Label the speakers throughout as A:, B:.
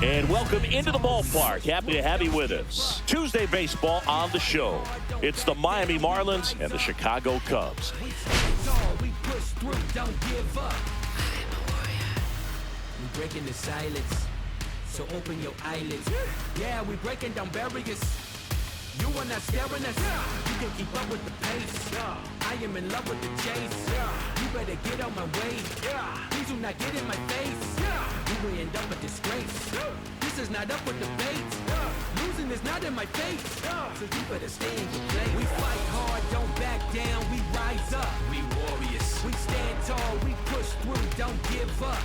A: And welcome into the ballpark. Happy to have you with us. Tuesday baseball on the show. It's the Miami Marlins and the Chicago Cubs.
B: We push through, don't give up. We breaking the silence, so open your eyelids. Yeah, we breaking down barriers. You are not scaring us. You can keep up with the pace. I am in love with the chase. You better get out my way. Please do not get in my face. You will end up a disgrace. This is not up with the bait. Losing is not in my face. So you better stay in your place. We fight hard, don't back down. We rise up. We warriors. We stand tall. We push through, don't give up.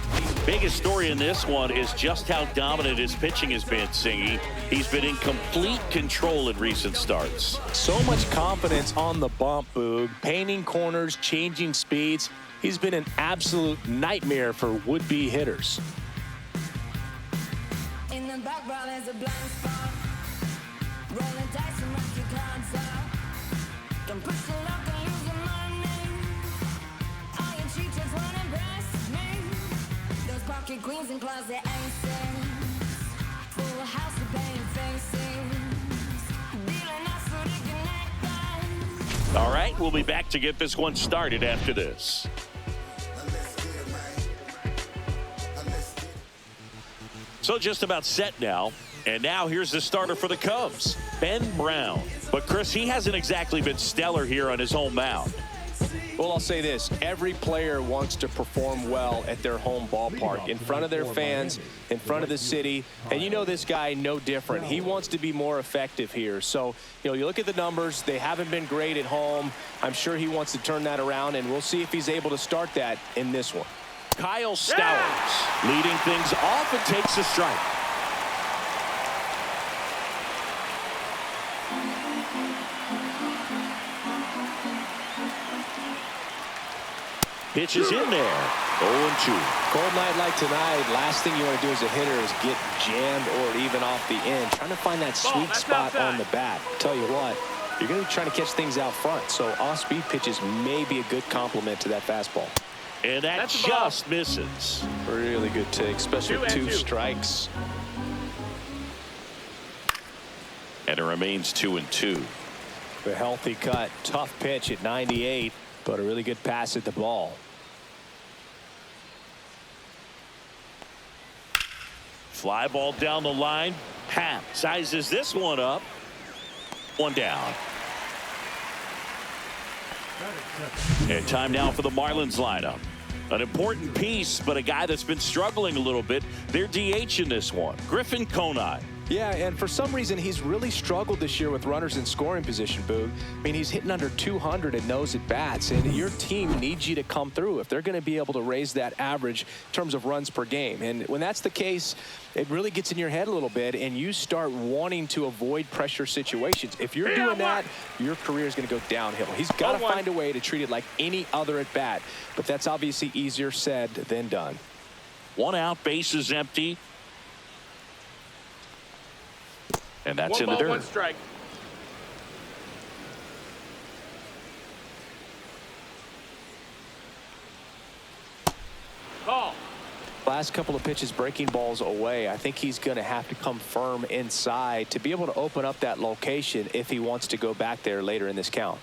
A: Biggest story in this one is just how dominant his pitching has been, Singy. He's been in complete control in recent starts.
C: So much confidence on the bump, Boog. Painting corners, changing speeds. He's been an absolute nightmare for would-be hitters.
D: In the background is a blind spot. Rolling dice and rock your cards out. Don't push the luck and lose your money. All your cheaters wanna impress me. Those pocket queens and closet aces. Full house of pain faces. Dealing us so they can act.
A: All right, we'll be back to get this one started after this. So just about set now. And now here's the starter for the Cubs, Ben Brown. But, Chris, he hasn't exactly been stellar here on his home mound.
C: Well, I'll say this. Every player wants to perform well at their home ballpark, in front of their fans, in front of the city. And you know this guy no different. He wants to be more effective here. So, you look at the numbers. They haven't been great at home. I'm sure he wants to turn that around, and we'll see if he's able to start that in this one.
A: Kyle Stowers leading things off and takes a strike. Pitch is in there. 0-2.
C: Cold night like tonight, last thing you want to do as a hitter is get jammed or even off the end. Trying to find that sweet spot on the bat. Tell you what, you're going to be trying to catch things out front. So off-speed pitches may be a good complement to that fastball.
A: And that just misses.
C: Really good take, especially with two strikes.
A: And it remains 2-2.
C: A healthy cut, tough pitch at 98, but a really good pass at the ball.
A: Fly ball down the line. Ham sizes this one up. One down. And time now for the Marlins lineup. An important piece, but a guy that's been struggling a little bit. They're DH in this one. Griffin Conine.
C: Yeah, and for some reason, he's really struggled this year with runners in scoring position, Boog. I mean, he's hitting under 200 at nose at bats, and your team needs you to come through if they're going to be able to raise that average in terms of runs per game. And when that's the case, it really gets in your head a little bit, and you start wanting to avoid pressure situations. If you're doing that, your career is going to go downhill. He's got to find a way to treat it like any other at bat, but that's obviously easier said than done.
A: One out, bases empty. And that's in the dirt.
E: One strike. Call.
C: Last couple of pitches breaking balls away. I think he's going to have to come firm inside to be able to open up that location if he wants to go back there later in this count.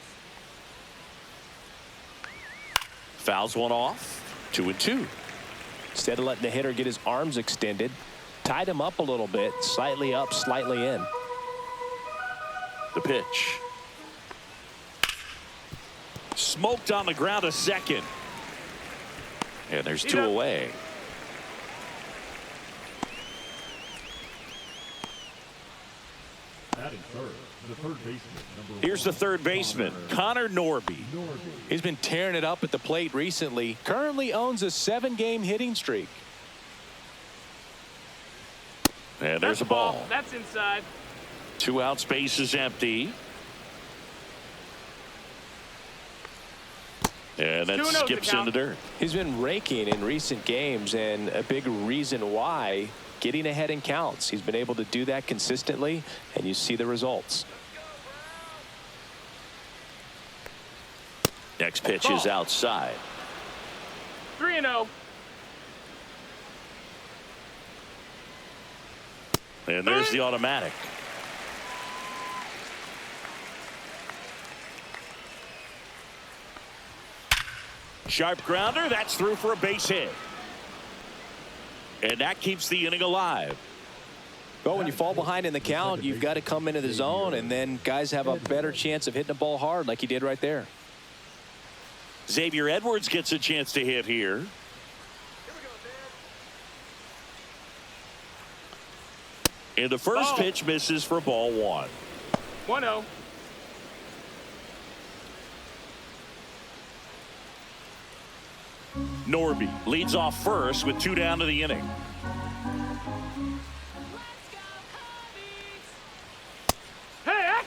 A: Fouls one off. 2-2.
C: Instead of letting the hitter get his arms extended, tied him up a little bit, slightly up, slightly in.
A: The pitch. Smoked on the ground a second. And there's two away. Here's the third baseman, Connor Norby.
C: He's been tearing it up at the plate recently. Currently owns a 7-game hitting streak.
A: And there's a ball.
E: That's inside.
A: 2 outs, base is empty. And that skips in the dirt.
C: He's been raking in recent games, and a big reason why, getting ahead in counts. He's been able to do that consistently, and you see the results.
A: Next pitch is outside.
E: 3-0.
A: And there's the automatic. Sharp grounder. That's through for a base hit. And that keeps the inning alive.
C: Well, when you fall behind in the count, you've got to come into the zone, and then guys have a better chance of hitting the ball hard like he did right there.
A: Xavier Edwards gets a chance to hit here. And the first pitch misses for ball one.
E: 1-0.
A: Norby leads off first with 2 down to the inning.
E: Hey!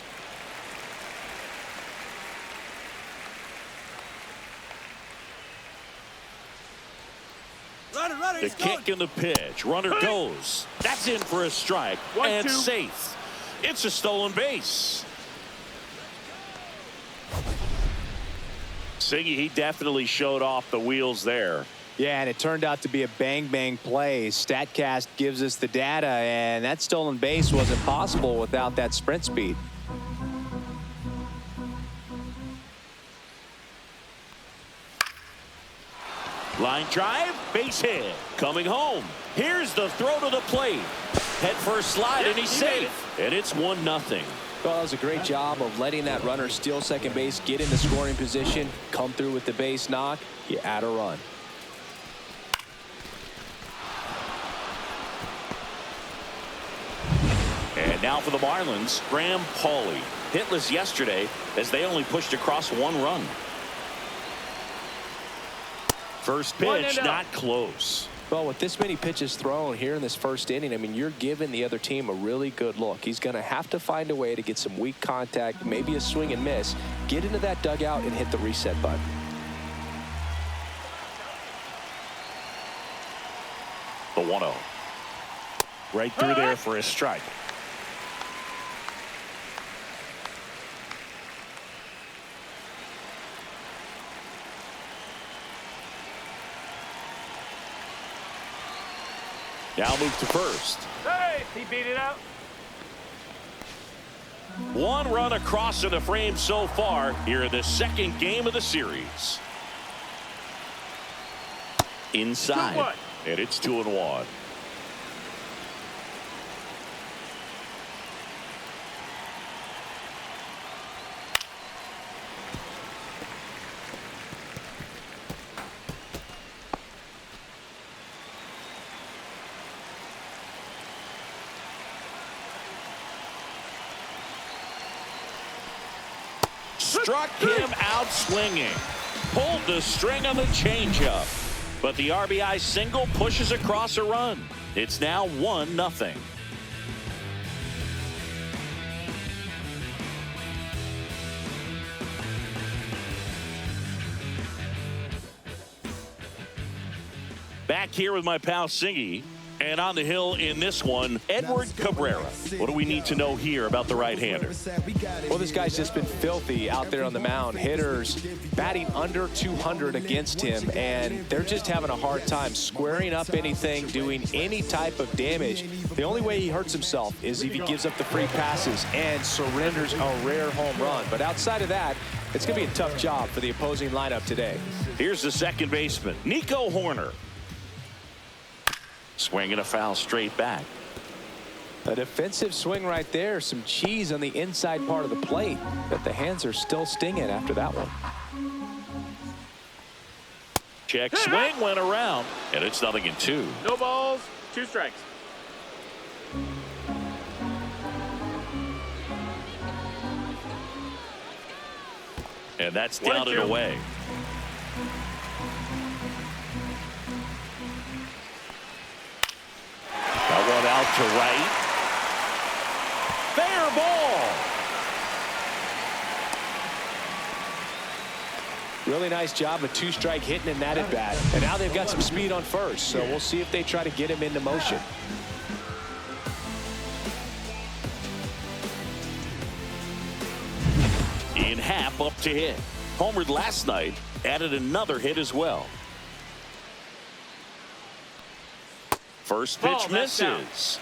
A: The kick and the pitch. Runner goes. That's in for a strike.
E: 1-2.
A: Safe. It's a stolen base. Siggy, he definitely showed off the wheels there.
C: Yeah, and it turned out to be a bang-bang play. StatCast gives us the data, and that stolen base wasn't possible without that sprint speed.
A: Line drive, base hit. Coming home. Here's the throw to the plate. Head first slide, and he's safe. And it's 1-0.
C: Well, that was a great job of letting that runner steal second base, get into scoring position, come through with the base knock. You add a run.
A: And now for the Marlins, Graham Pauley. Hitless yesterday as they only pushed across 1 run. First pitch, not close.
C: Well, with this many pitches thrown here in this first inning, I mean, you're giving the other team a really good look. He's going to have to find a way to get some weak contact, maybe a swing and miss, get into that dugout and hit the reset button.
A: The 1-0. Right through there for a strike. Now move to first.
E: Hey! He beat it out.
A: 1 run across in the frame so far here in the second game of the series. Inside.
E: 2-1.
A: And it's 2-1. Struck him out swinging. Pulled the string on the changeup. But the RBI single pushes across a run. It's now 1-0. Back here with my pal Singy. And on the hill in this one, Edward Cabrera. What do we need to know here about the right-hander?
C: Well, this guy's just been filthy out there on the mound. Hitters batting under 200 against him, and they're just having a hard time squaring up anything, doing any type of damage. The only way he hurts himself is if he gives up the free passes and surrenders a rare home run. But outside of that, it's going to be a tough job for the opposing lineup today.
A: Here's the second baseman, Nico Horner. Swinging a foul straight back.
C: A defensive swing right there. Some cheese on the inside part of the plate. But the hands are still stinging after that one.
A: Check swing went around. And it's 0-2.
E: No balls, 2 strikes.
A: And that's down and away. That one out to right. Fair ball.
C: Really nice job of 2-strike hitting in that at bat. And now they've got some speed on first. So we'll see if they try to get him into motion.
A: In half up to hit. Homered last night. Added another hit as well. First pitch misses.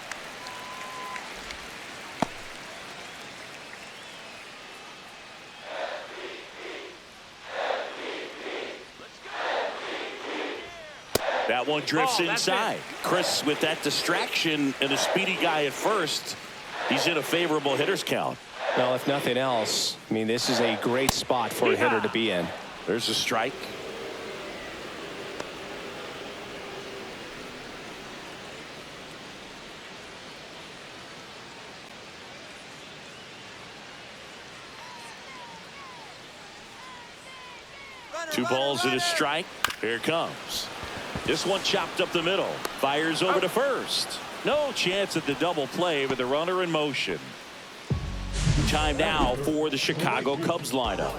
A: That one drifts
E: Oh, that's
A: inside. Chris, with that distraction and a speedy guy at first, he's in a favorable hitter's count.
C: Well, if nothing else, I mean, this is a great spot for a hitter to be in.
A: There's a strike. Two balls and a strike. Here it comes. This one chopped up the middle. Fires over to first. No chance at the double play with the runner in motion. Time now for the Chicago Cubs lineup.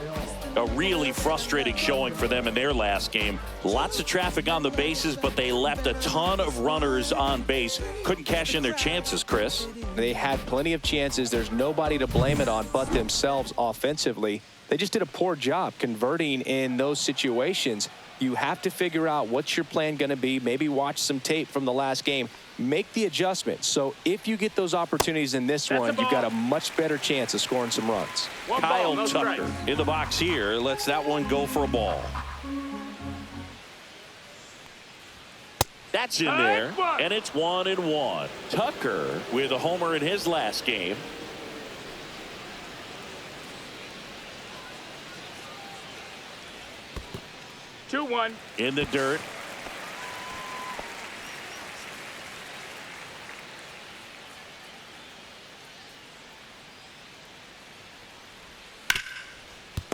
A: A really frustrating showing for them in their last game. Lots of traffic on the bases, but they left a ton of runners on base. Couldn't cash in their chances, Chris.
C: They had plenty of chances. There's nobody to blame it on but themselves offensively. They just did a poor job converting in those situations. You have to figure out what's your plan going to be. Maybe watch some tape from the last game. Make the adjustment. So if you get those opportunities in this one, you've got a much better chance of scoring some runs.
A: Kyle Tucker in the box here. Lets that one go for a ball. That's in there, and it's 1-1. Tucker with a homer in his last game.
E: Two one.
A: In the dirt.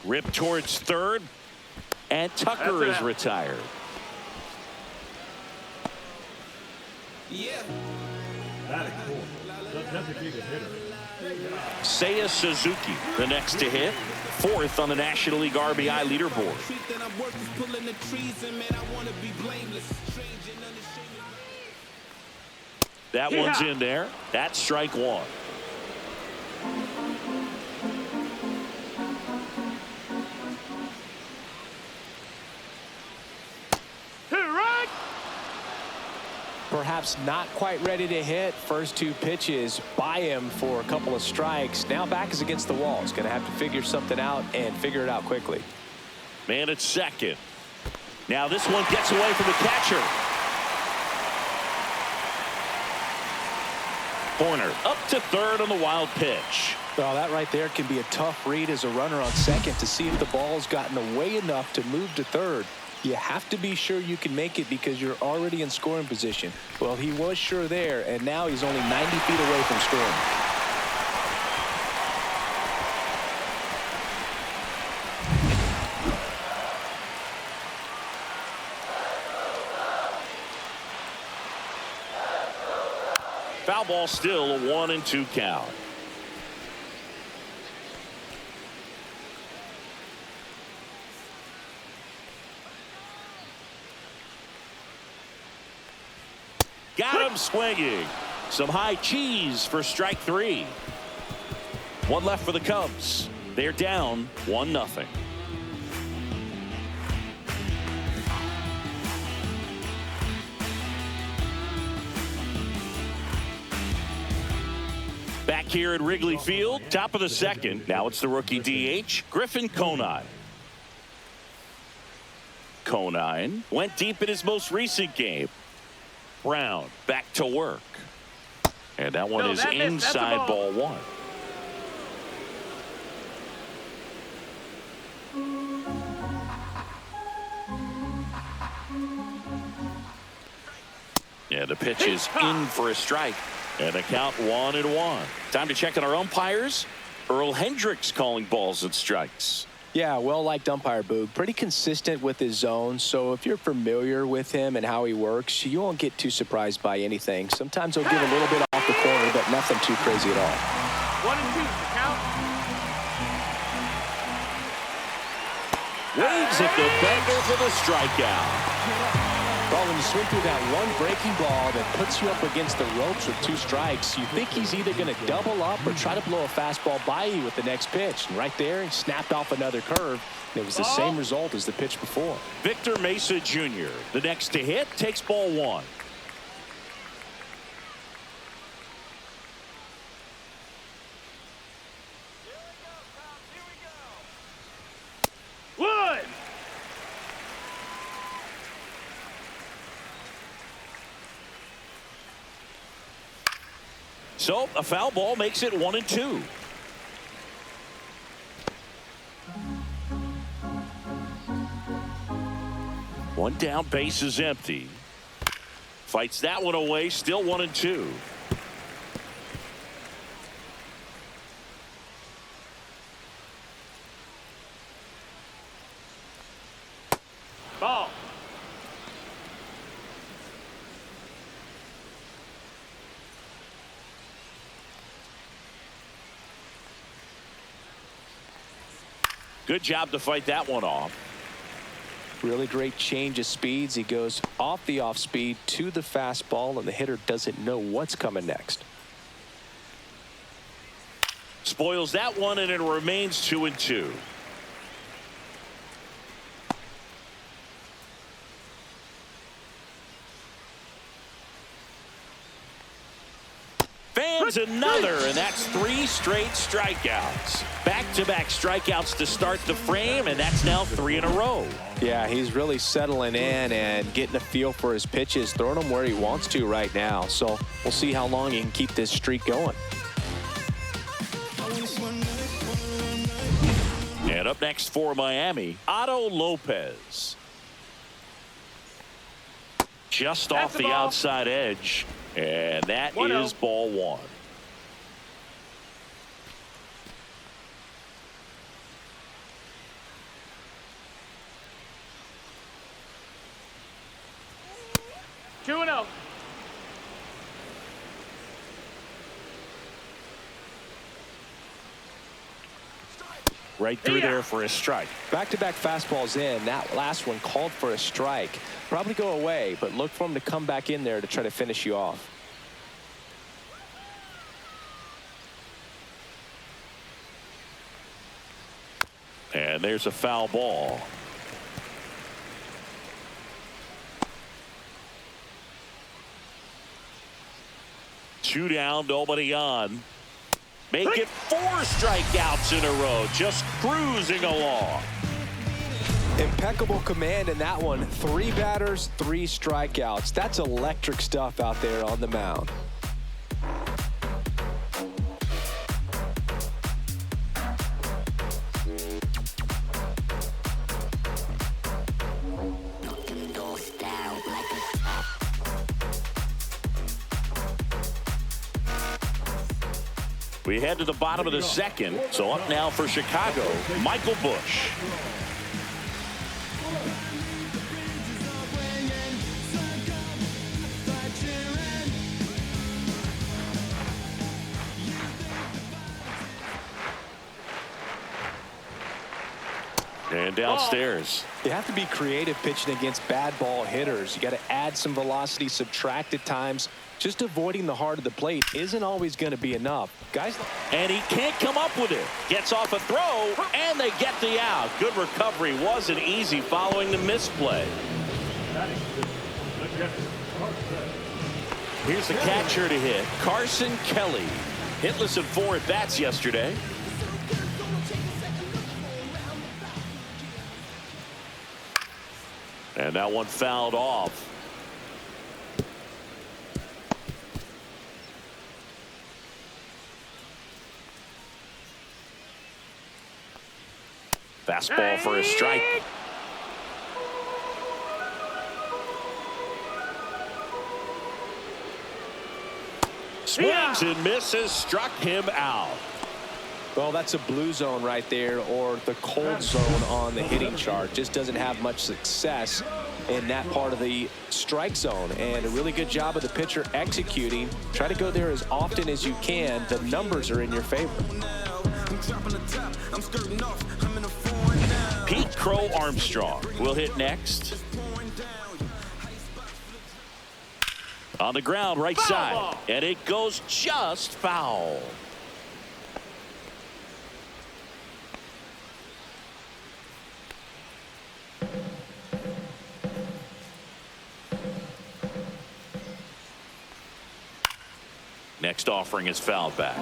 A: Rip towards third, and Tucker is retired.
B: Yeah.
A: Seiya Suzuki, the next to hit, fourth on the National League RBI leaderboard. That one's in there. That's strike one.
C: Perhaps not quite ready to hit. First two pitches by him for a couple of strikes. Now back is against the wall. He's going to have to figure something out and figure it out quickly.
A: Man at second. Now this one gets away from the catcher. Corner up to third on the wild pitch.
C: Well, that right there can be a tough read as a runner on second to see if the ball's gotten away enough to move to third. You have to be sure you can make it because you're already in scoring position. Well, he was sure there, and now he's only 90 feet away from scoring.
A: Foul ball, still a 1-2 count. Got him swinging. Some high cheese for strike three. One left for the Cubs. They're down 1-0. Back here at Wrigley Field, top of the second. Now it's the rookie DH, Griffin Conine. Conine went deep in his most recent game. Brown back to work. And that one is inside ball one. Yeah, the pitch is in for a strike. And the count 1-1. Time to check on our umpires. Earl Hendricks calling balls and strikes.
C: Yeah, well-liked umpire, Boog. Pretty consistent with his zone, so if you're familiar with him and how he works, you won't get too surprised by anything. Sometimes he'll give a little bit off the corner, but nothing too crazy at all.
E: 1-2, the count.
A: Waves at the bender for the strikeout.
C: Well, when you swing through that one breaking ball that puts you up against the ropes with two strikes, you think he's either going to double up or try to blow a fastball by you with the next pitch. And right there, he snapped off another curve. And it was the same result as the pitch before.
A: Victor Mesa Jr., the next to hit, takes ball one. So a foul ball makes it 1-2. One down, base is empty. Fights that one away, still 1-2.
E: Ball.
A: Good job to fight that one off.
C: Really great change of speeds. He goes off the off speed to the fastball, and the hitter doesn't know what's coming next.
A: Spoils that one, and it remains 2-2. Fans another, and that's 3 straight strikeouts. Back-to-back strikeouts to start the frame, and that's now 3 in a row.
C: Yeah, he's really settling in and getting a feel for his pitches, throwing them where he wants to right now. So we'll see how long he can keep this streak going.
A: And up next for Miami, Otto Lopez. Just off the outside edge, and that is ball 1.
E: Two and oh.
A: Right through there for a strike.
C: Back-to-back fastballs in. That last one called for a strike. Probably go away, but look for him to come back in there to try to finish you off.
A: And there's a foul ball. Two down, nobody on. Make it 4 strikeouts in a row, just cruising along.
C: Impeccable command in that one. 3 batters, 3 strikeouts. That's electric stuff out there on the mound.
A: We head to the bottom of the second. So up now for Chicago, Michael Busch. And downstairs.
C: You have to be creative pitching against bad ball hitters. You got to add some velocity, subtract at times. Just avoiding the heart of the plate isn't always going to be enough. Guys.
A: And he can't come up with it. Gets off a throw, and they get the out. Good recovery. Wasn't easy following the misplay. Here's the catcher to hit, Carson Kelly. Hitless in 4 at-bats yesterday. And that one fouled off. Fastball for a strike. Swings and misses, struck him out.
C: Well, that's a blue zone right there, or the cold zone on the hitting chart. Just doesn't have much success in that part of the strike zone. And a really good job of the pitcher executing. Try to go there as often as you can. The numbers are in your favor.
A: Pete Crow Armstrong will hit next. On the ground, right side. And it goes just foul. Next offering is fouled back.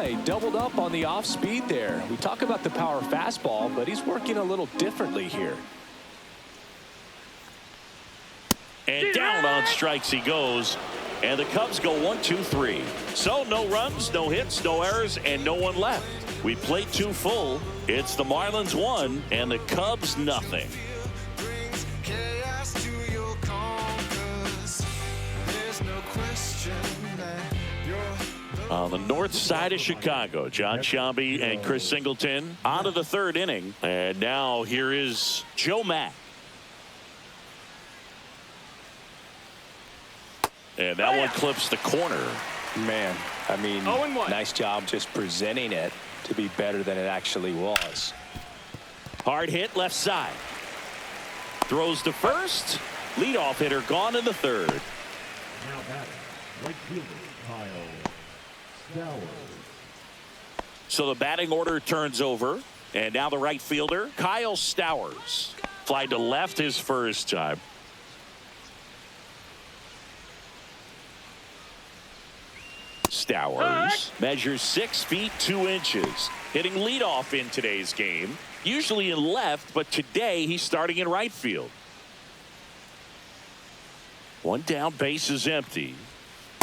C: He doubled up on the off speed there. We talk about the power fastball, but he's working a little differently here.
A: And down on strikes he goes. And the Cubs go 1-2-3. So no runs, no hits, no errors, and no one left. We played 2 full. It's the Marlins 1 and the Cubs nothing. On the north side of Chicago, John Sciambi and Chris Singleton on to the 3rd inning. And now here is Joe Mack. And that one clips the corner.
C: Man, I mean,
E: 0-1.
C: nice job just presenting it to be better than it actually was.
A: Hard hit left side. Throws to first. Leadoff hitter gone in the 3rd.
F: Now batting, right fielder Kyle Stowers.
A: So the batting order turns over. And now the right fielder, Kyle Stowers. Fly to left his first time. Stowers measures 6 feet 2 inches. Hitting leadoff in today's game. Usually in left, but today he's starting in right field. 1 down, base is empty.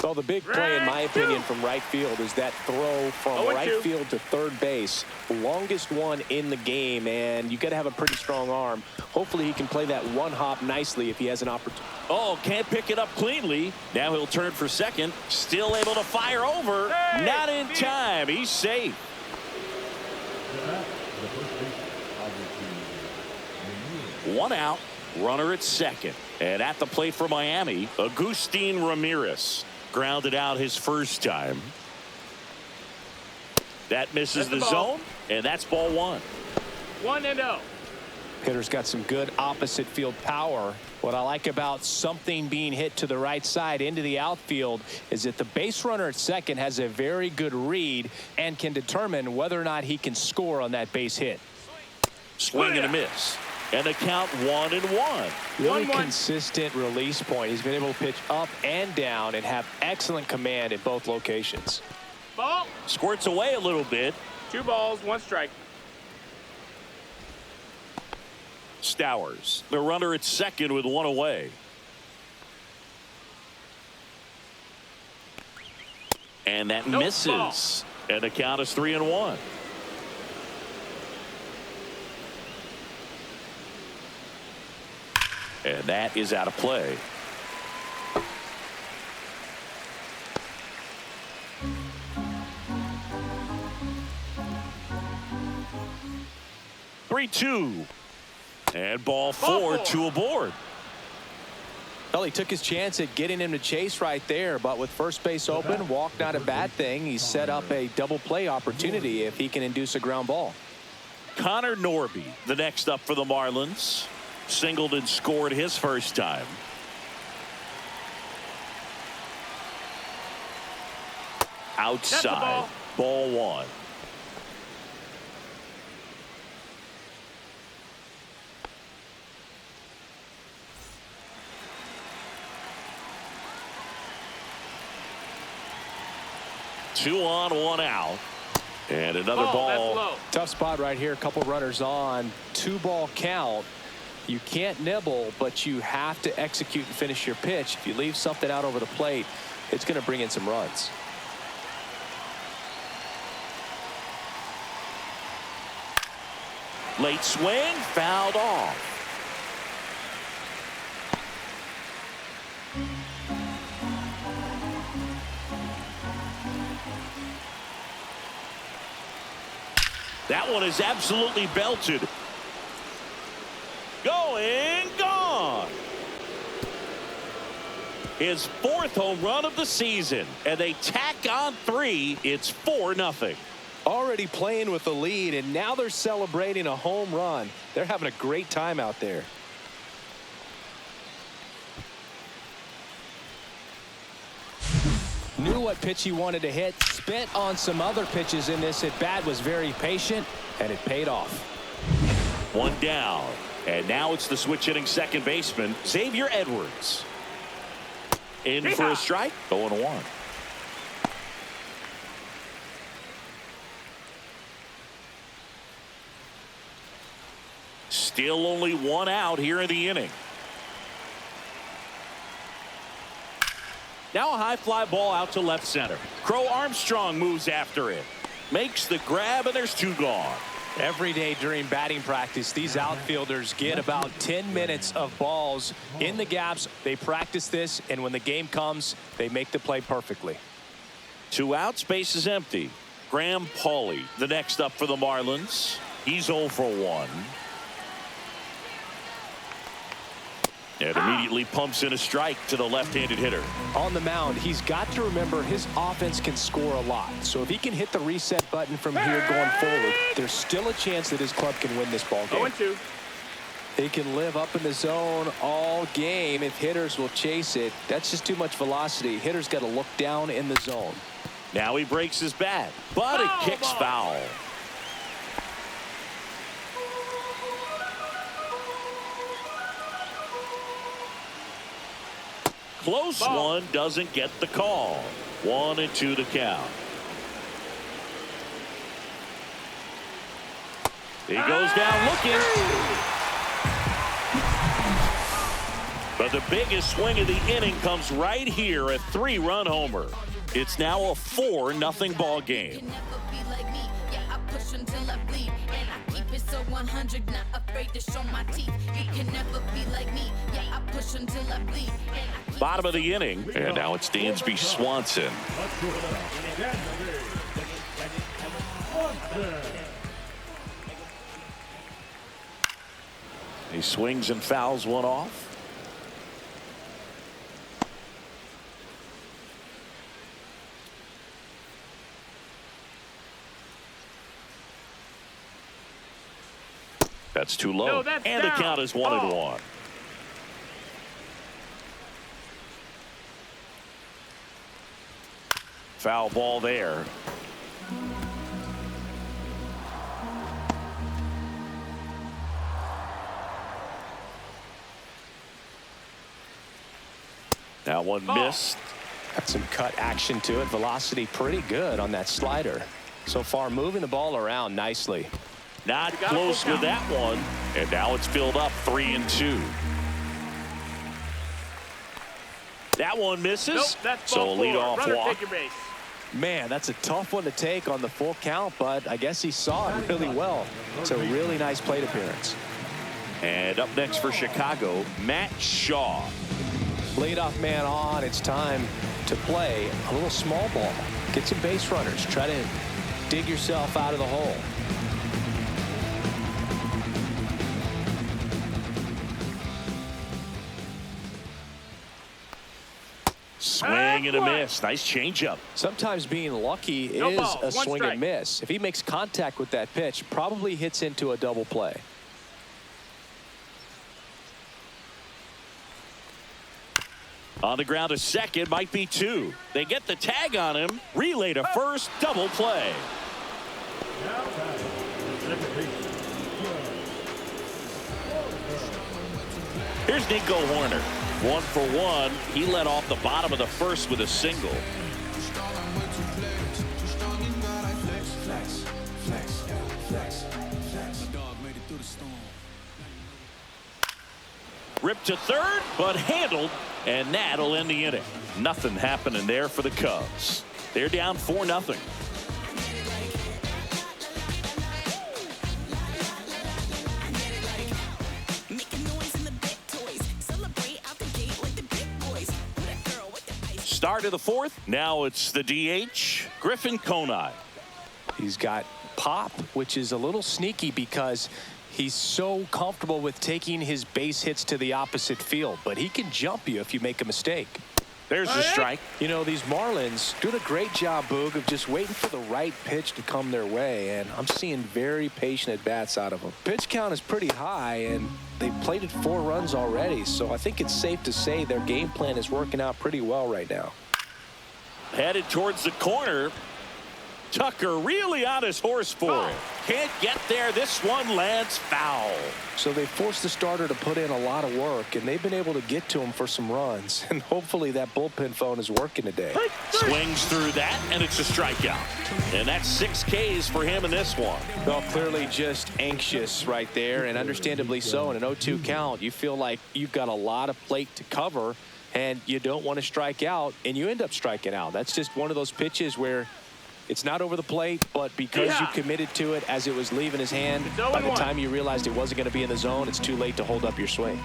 C: So the big play, in my opinion, from right field is that throw from right field to 3rd base. Longest one in the game, and you got to have a pretty strong arm. Hopefully he can play that one hop nicely if he has an opportunity.
A: Oh, can't pick it up cleanly. Now he'll turn for second. Still able to fire over. Not in time. He's safe. One out. Runner at second. And at the plate for Miami, Agustin Ramirez. Grounded out his first time. That misses the zone, and that's ball 1.
E: 1-0.
C: Hitter's got some good opposite field power. What I like about something being hit to the right side into the outfield is that the base runner at second has a very good read and can determine whether or not he can score on that base hit.
A: Swing and a miss. And the count 1-1.
C: Really consistent release point. He's been able to pitch up and down and have excellent command in both locations.
E: Ball.
A: Squirts away a little bit.
E: 2 balls, 1 strike.
A: Stowers, the runner at second with 1 away. And that misses.
E: Ball.
A: And the count is 3-1. And that is out of play. Three-two. And ball 4, 2 aboard.
C: Well, he took his chance at getting him to chase right there, but with first base open, walk not a bad thing. He set up a double play opportunity if he can induce a ground ball.
A: Connor Norby, the next up for the Marlins. Singled and scored his first time. Outside. Ball 1. Two on, 1 out. And another ball.
C: Tough spot right here. A couple runners on. 2-ball count. You can't nibble, but you have to execute and finish your pitch. If you leave something out over the plate, it's going to bring in some runs.
A: Late swing, fouled off. That one is absolutely belted. Going, gone. His 4th home run of the season, and they tack on 3. It's 4-0.
C: Already playing with the lead, and now they're celebrating a home run. They're having a great time out there. Knew what pitch he wanted to hit. Spit on some other pitches in this at bat. Was very patient, and it paid off.
A: 1 down. And now it's the switch hitting second baseman, Xavier Edwards. In for a strike. 0-1. Still only 1 out here in the inning. Now a high fly ball out to left center. Crow Armstrong moves after it. Makes the grab, and there's 2 gone.
C: Every day during batting practice, these outfielders get about 10 minutes of balls in the gaps. They practice this, and when the game comes, they make the play perfectly.
A: 2 outs, base is empty. Graham Pauley, the next up for the Marlins. He's 0 for 1. And immediately pumps in a strike to the left-handed hitter.
C: On the mound, he's got to remember his offense can score a lot. So if he can hit the reset button from here going forward, there's still a chance that his club can win this ball game.
E: 0-2.
C: He can live up in the zone all game if hitters will chase it. That's just too much velocity. Hitters got to look down in the zone.
A: Now he breaks his bat, but it kicks foul. Close one, doesn't get the call. 1-2 to count. He goes down looking. But the biggest swing of the inning comes right here, a 3-run homer. It's now a 4-0 ball game.
D: So 100, not afraid to show my teeth. You can never be like me. Yeah, I push until I bleed.
A: Bottom of the inning, and now it's Dansby Swanson. He swings and fouls one off. That's too low.
E: No, that's
A: and
E: down.
A: the count is 1-1. Foul ball there. That one missed.
C: Got some cut action to it. Velocity pretty good on that slider. So far moving the ball around nicely.
A: Not close with that one. And now it's filled up 3-2. That one misses.
E: Nope, that's
A: so a
E: ball 4.
A: leadoff
E: Runner,
A: walk.
E: take your base.
C: Man, that's a tough one to take on the full count, but I guess he saw it really well. It's a really nice plate appearance.
A: And up next for Chicago, Matt Shaw.
C: Leadoff man on. It's time to play a little small ball. Get some base runners. Try to dig yourself out of the hole.
A: Swing and a miss. Nice changeup.
C: Sometimes being lucky
E: No
C: is
E: ball,
C: a
E: 1
C: swing
E: strike.
C: and miss. If he makes contact with that pitch, probably hits into a double play.
A: On the ground to second, might be 2. They get the tag on him. Relay to first, double play. Here's Nico Horner. 1 for 1. He led off the bottom of the first with a single. Ripped to third, but handled, and that'll end the inning. Nothing happening there for the Cubs. They're down 4-0. Start of the 4th. Now it's the DH, Griffin Conine.
C: He's got pop, which is a little sneaky because he's so comfortable with taking his base hits to the opposite field, but he can jump you if you make a mistake.
A: There's the strike.
C: You know, these Marlins doing a great job, Boog, of just waiting for the right pitch to come their way, and I'm seeing very patient at-bats out of them. Pitch count is pretty high, and they plated 4 runs already, so I think it's safe to say their game plan is working out pretty well right now.
A: Headed towards the corner. Tucker really on his horse for it. Can't get there. This one lands foul.
C: So they forced the starter to put in a lot of work, and they've been able to get to him for some runs. And hopefully that bullpen phone is working today.
A: Swings through that, and it's a strikeout. And that's 6 Ks for him in this one.
C: Well, clearly just anxious right there, and understandably so. In an 0-2 count, you feel like you've got a lot of plate to cover. and you don't want to strike out, and you end up striking out. That's just one of those pitches where it's not over the plate, but because you committed to it as it was leaving his hand, by the time you realized it wasn't going to be in the zone, it's too late to hold up your swing.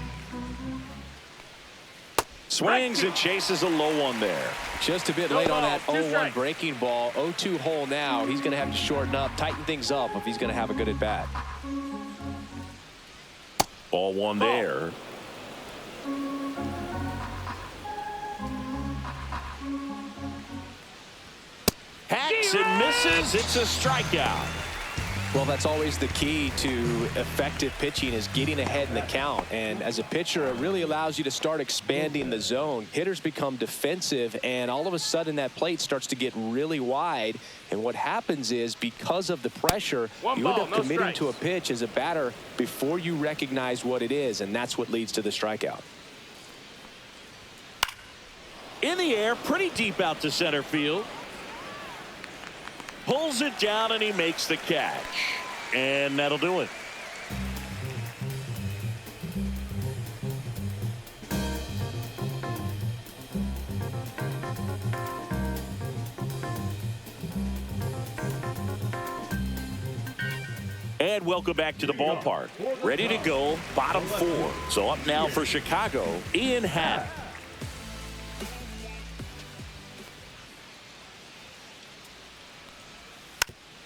A: Swings and chases a low one there.
C: Just a bit late on that 0-1 breaking ball. 0-2 hole now. He's going to have to shorten up, tighten things up if he's going to have a good at bat.
A: Ball one there. Hacks and misses. It's a strikeout.
C: Well, that's always the key to effective pitching, is getting ahead in the count. And as a pitcher, it really allows you to start expanding the zone. Hitters become defensive, and all of a sudden that plate starts to get really wide. And what happens is, because of the pressure, you end up committing to a pitch as a batter before you recognize what it is, and that's what leads to the strikeout.
A: In the air, pretty deep out to center field. Pulls it down and he makes the catch. And that'll do it. And welcome back to the ballpark. Ready to go, bottom four. So up now for Chicago, Ian Happ.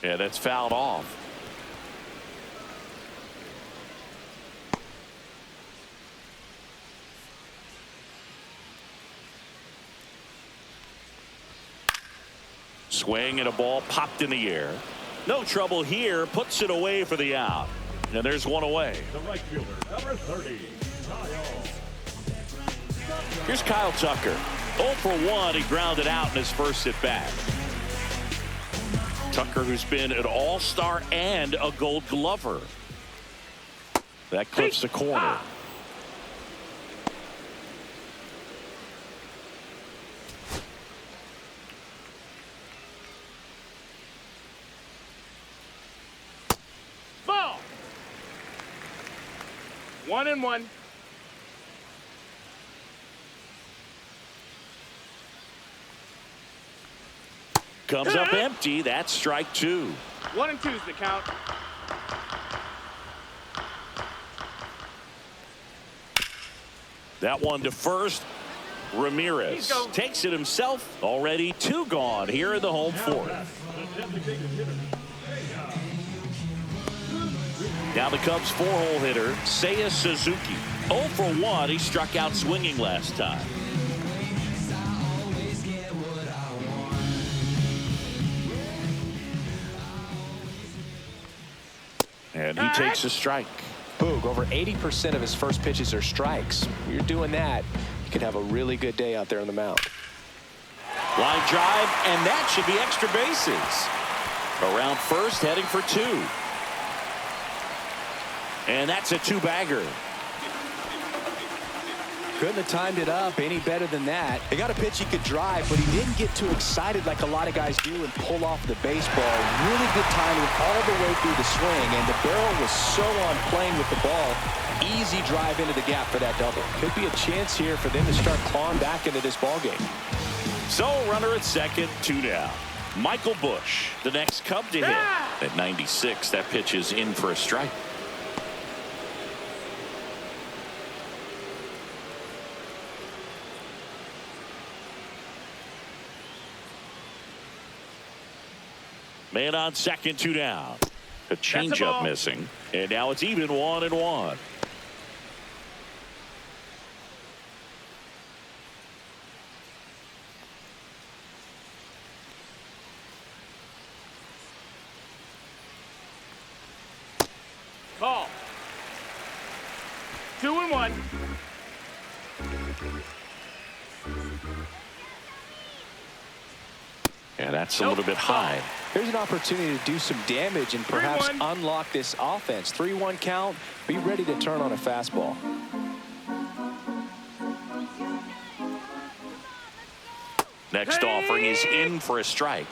A: Yeah, that's fouled off. Swing and a ball popped in the air. No trouble here. Puts it away for the out. And there's one away.
F: The right fielder, number 30, Kyle.
A: Here's Kyle Tucker. 0 for 1. He grounded out in his first at bat. Tucker, who's been an all-star and a Gold Glover. That clips the corner.
E: Ball. 1-1.
A: Comes up empty. That's strike two.
E: 1-2 is the count.
A: That one to first. Ramirez takes it himself. Already 2 gone here in the home fourth. Now the Cubs 4-hole hitter, Seiya Suzuki. 0 for 1. He struck out swinging last time. And he takes a strike.
C: Boog, over 80% of his first pitches are strikes. When you're doing that, you could have a really good day out there on the mound.
A: Line drive, and that should be extra bases. Around first, heading for 2. And that's a 2-bagger.
C: Couldn't have timed it up any better than that. He got a pitch he could drive, but he didn't get too excited like a lot of guys do and pull off the baseball. Really good timing all the way through the swing, and the barrel was so on plane with the ball. Easy drive into the gap for that double. Could be a chance here for them to start clawing back into this ball game.
A: So runner at second, 2 down. Michael Busch, the next Cub to hit. At 96, that pitch is in for a strike. Man on second, 2 down. A changeup missing. And now it's even 1-1.
E: Call. 2-1.
A: Yeah, that's a little bit high.
C: Here's an opportunity to do some damage and perhaps unlock this offense. 3-1 count. Be ready to turn on a fastball.
A: Next offering is in for a strike.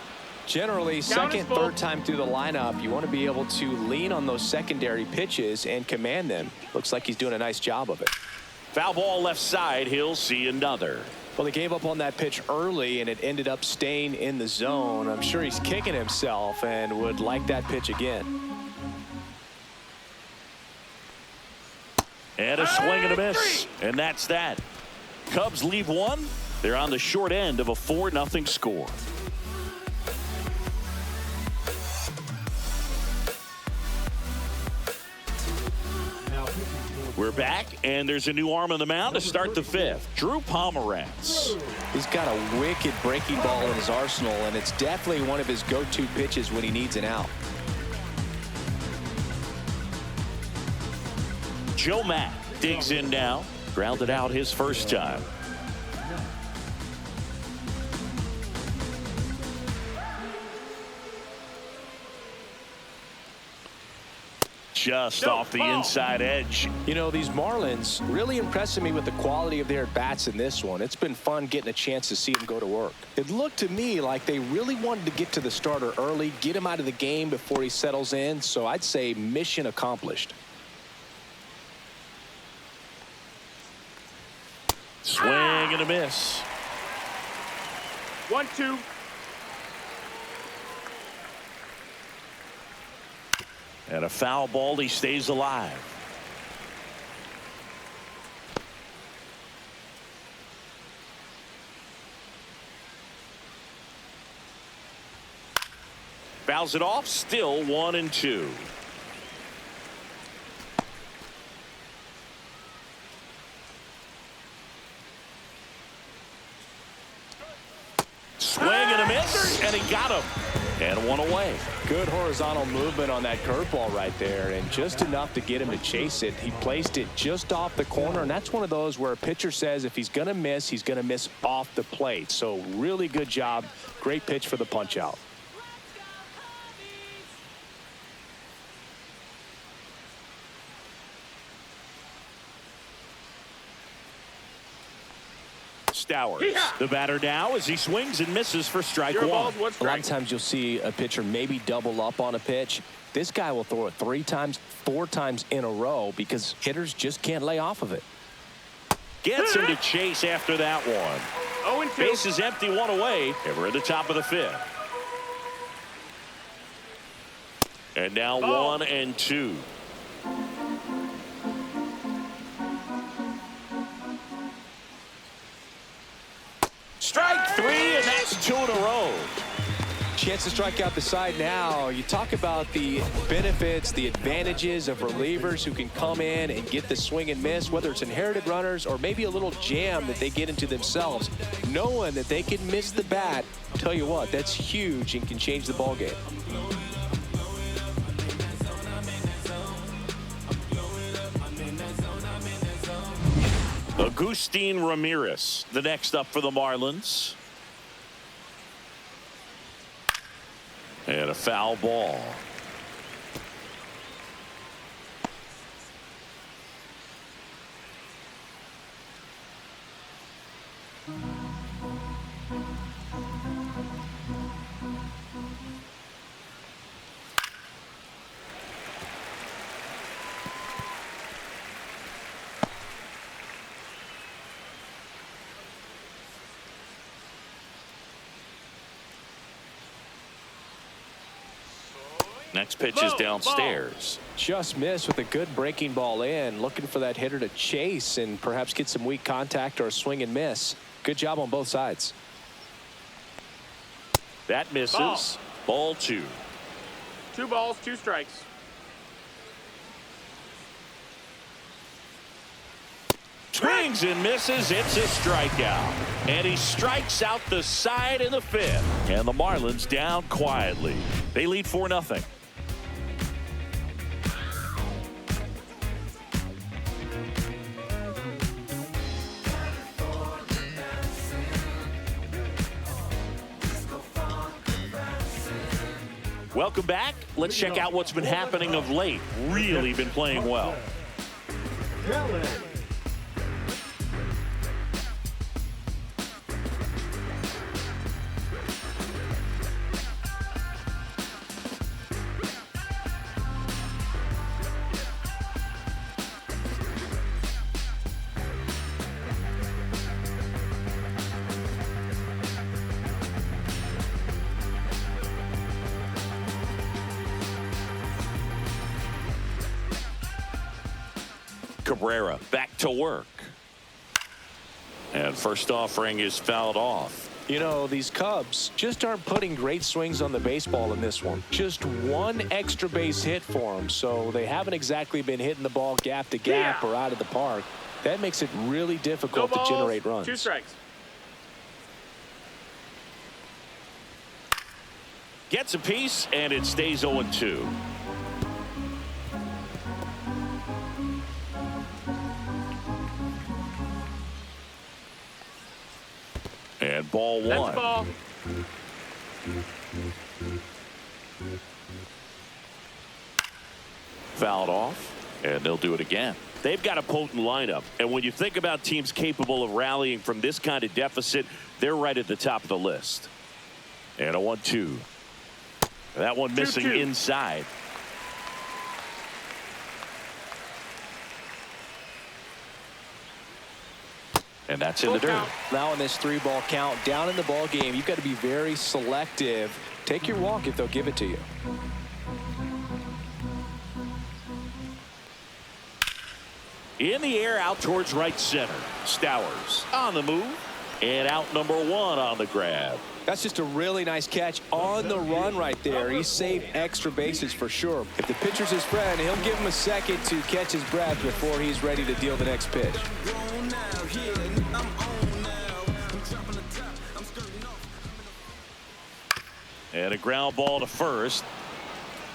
C: Generally, second, third time through the lineup, you want to be able to lean on those secondary pitches and command them. Looks like he's doing a nice job of it.
A: Foul ball left side. He'll see another.
C: Well, he gave up on that pitch early, and it ended up staying in the zone. I'm sure he's kicking himself and would like that pitch again.
A: And a swing and a miss. And that's that. Cubs leave one. They're on the short end of a 4-0 score. We're back, and there's a new arm on the mound to start the fifth. Drew Pomeranz.
C: He's got a wicked breaking ball in his arsenal, and it's definitely one of his go-to pitches when he needs an out.
A: Joe Mack digs in now. Grounded out his first time. Just off the inside edge.
C: You know, these Marlins really impressing me with the quality of their at-bats in this one. It's been fun getting a chance to see them go to work. It looked to me like they really wanted to get to the starter early, get him out of the game before he settles in. So I'd say mission accomplished.
A: Swing and a miss.
E: 1-2.
A: And a foul ball. He stays alive. Fouls it off. Still 1-2. Swing and a miss, and he got him. And one away.
C: Good horizontal movement on that curveball right there, and just enough to get him to chase it. He placed it just off the corner, and that's one of those where a pitcher says if he's going to miss, he's going to miss off the plate. So really good job. Great pitch for the punch out.
A: Stowers, the batter now as he swings and misses for strike one.
C: A lot of times you'll see a pitcher maybe double up on a pitch. This guy will throw it 3 times, 4 times in a row because hitters just can't lay off of it.
A: Gets him to chase after that one.
E: 0-2.
A: Base is empty, 1 away, and we're at the top of the 5th. And now 1-2. Strike 3, and that's 2 in a row.
C: Chance to strike out the side now. You talk about the benefits, the advantages of relievers who can come in and get the swing and miss, whether it's inherited runners or maybe a little jam that they get into themselves. Knowing that they can miss the bat, tell you what, that's huge and can change the ball game.
A: Agustin Ramirez, the next up for the Marlins. And a foul ball. Next pitch is downstairs.
C: Just missed with a good breaking ball in, looking for that hitter to chase and perhaps get some weak contact or a swing and miss. Good job on both sides.
A: That misses. Ball 2.
E: 2 balls, 2 strikes.
A: Swings and misses. It's a strikeout. And he strikes out the side in the 5th. And the Marlins down quietly. They lead 4-0. Welcome back. Let's check out what's been happening of late. Really been playing well. Cabrera back to work. And first offering is fouled off.
C: You know, these Cubs just aren't putting great swings on the baseball in this one. Just one extra base hit for them, so they haven't exactly been hitting the ball gap to gap or out of the park. That makes it really difficult to generate runs.
E: 2 strikes.
A: Gets a piece, and it stays 0-2. And ball 1.
E: That's ball.
A: Fouled off, and they'll do it again. They've got a potent lineup, and when you think about teams capable of rallying from this kind of deficit, they're right at the top of the list. And a 1-2. That one missing
E: 2-2.
A: inside. And that's in the dirt.
C: Now in this 3-ball count, down in the ball game, you've got to be very selective. Take your walk if they'll give it to you.
A: In the air, out towards right center. Stowers on the move, and out number 1 on the grab.
C: That's just a really nice catch on the run right there. He saved extra bases for sure. If the pitcher's his friend, he'll give him a second to catch his breath before he's ready to deal the next pitch.
A: And a ground ball to first.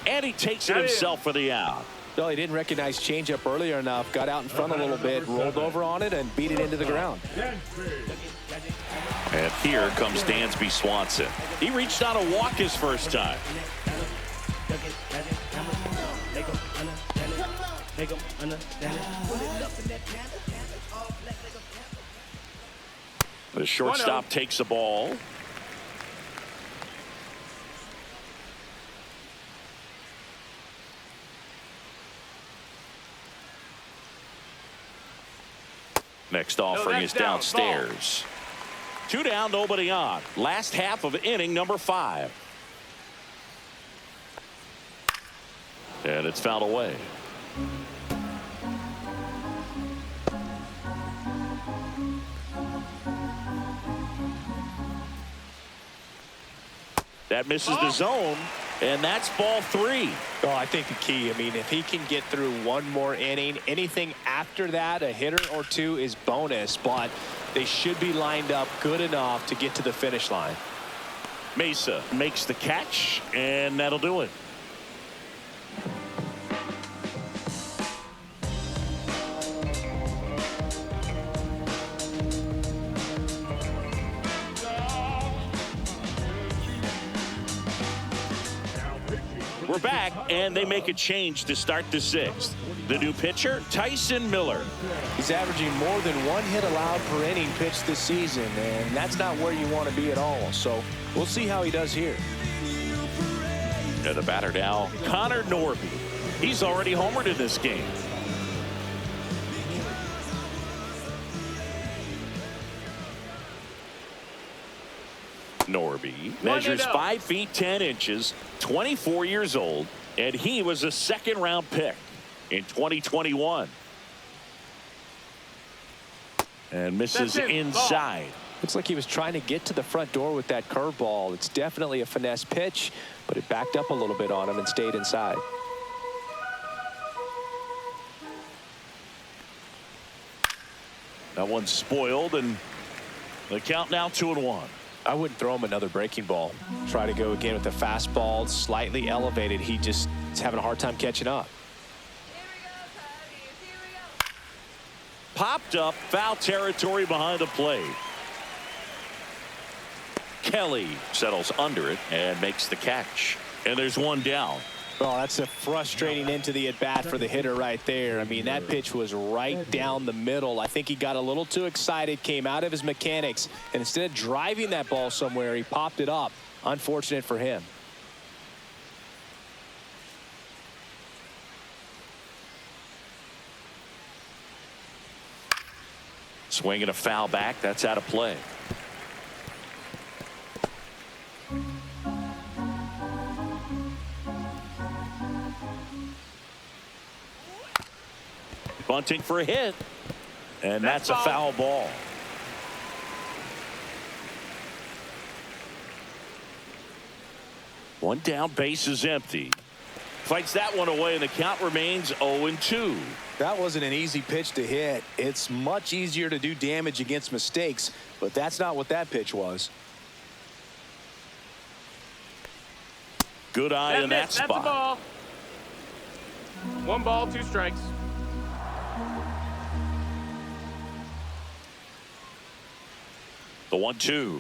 A: And he takes it himself for the out.
C: Well, he didn't recognize changeup earlier enough, got out in front a little bit, rolled over on it, and beat it into the ground.
A: And here comes Dansby Swanson. He reached on a walk his first time. The shortstop takes the ball. Next offering is downstairs. 2 down, nobody on. Last half of inning number 5. And it's fouled away. That misses the zone, and that's ball 3.
C: Oh, I think the key, I mean, if he can get through one more inning, anything after that, a hitter or 2 is bonus, but they should be lined up good enough to get to the finish line.
A: Mesa makes the catch, and that'll do it. We're back, and they make a change to start the 6th. The new pitcher, Tyson Miller.
C: He's averaging more than 1 hit allowed per inning pitched this season, and that's not where you want to be at all. So we'll see how he does here.
A: And the batter now, Connor Norby. He's already homered in this game. Norby measures 5 feet 10 inches, 24 years old, and he was a 2nd-round pick in 2021. And misses inside.
C: Looks like he was trying to get to the front door with that curveball. It's definitely a finesse pitch, but it backed up a little bit on him and stayed inside.
A: That one's spoiled, and the count now 2-1.
C: I wouldn't throw him another breaking ball. Try to go again with the fastball, slightly elevated. He just is having a hard time catching up.
A: Popped up, foul territory behind the plate. Kelly settles under it and makes the catch. And there's 1 down.
C: Well, that's a frustrating into the at-bat for the hitter right there. I mean, that pitch was right down the middle. I think he got a little too excited, came out of his mechanics, and instead of driving that ball somewhere, he popped it up. Unfortunate for him.
A: Swinging a foul back. That's out of play. bunting for a hit. And that's a foul ball. One down, base is empty. Fights that one away, and the count remains 0-2.
C: That wasn't an easy pitch to hit. It's much easier to do damage against mistakes, but that's not what that pitch was.
A: Good eye in that spot.
E: That's a ball. 1 ball, 2 strikes.
A: The 1-2.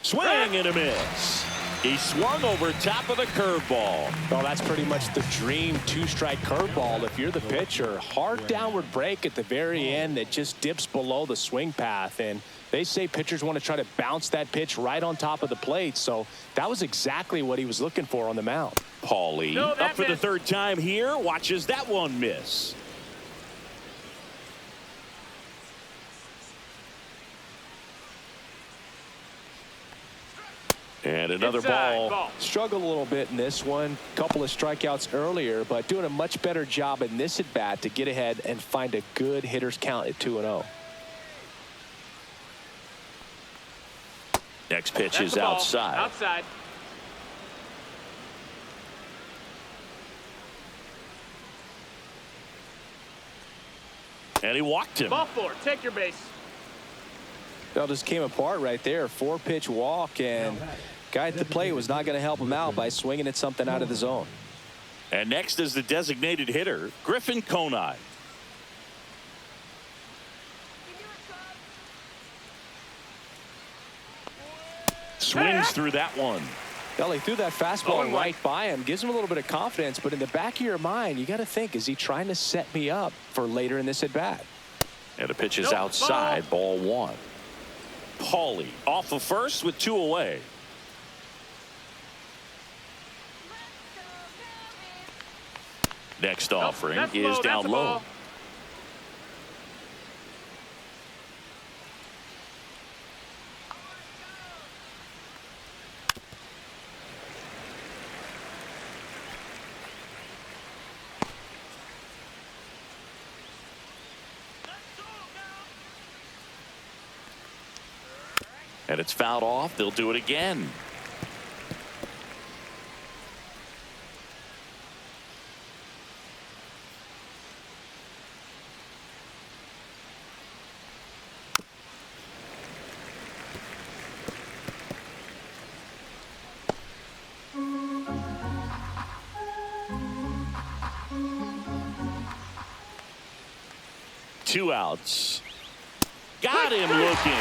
A: Swing and a miss. He swung over top of the curveball.
C: Well, that's pretty much the dream 2-strike curveball. If you're the pitcher, hard downward break at the very end that just dips below the swing path. And they say pitchers want to try to bounce that pitch right on top of the plate. So that was exactly what he was looking for on the mound.
A: Paulie up for the 3rd time here. Watches that one miss. And another ball.
C: Struggled a little bit in this one. Couple of strikeouts earlier, but doing a much better job in this at bat to get ahead and find a good hitter's count at 2-0.
A: Next pitch is outside.
E: Outside.
A: And he walked him.
E: Ball 4. Take your base.
C: That just came apart right there. 4-pitch walk, and guy at the plate was not going to help him out by swinging at something out of the zone.
A: And next is the designated hitter, Griffin Conine. Swings through that one.
C: Well, he threw that fastball right by him. Gives him a little bit of confidence, but in the back of your mind, you got to think, is he trying to set me up for later in this at bat?
A: And the pitch is outside, ball 1. Paulie off of first with 2 away. Next offering is down low. And it's fouled off. They'll do it again. Two outs. Got him looking.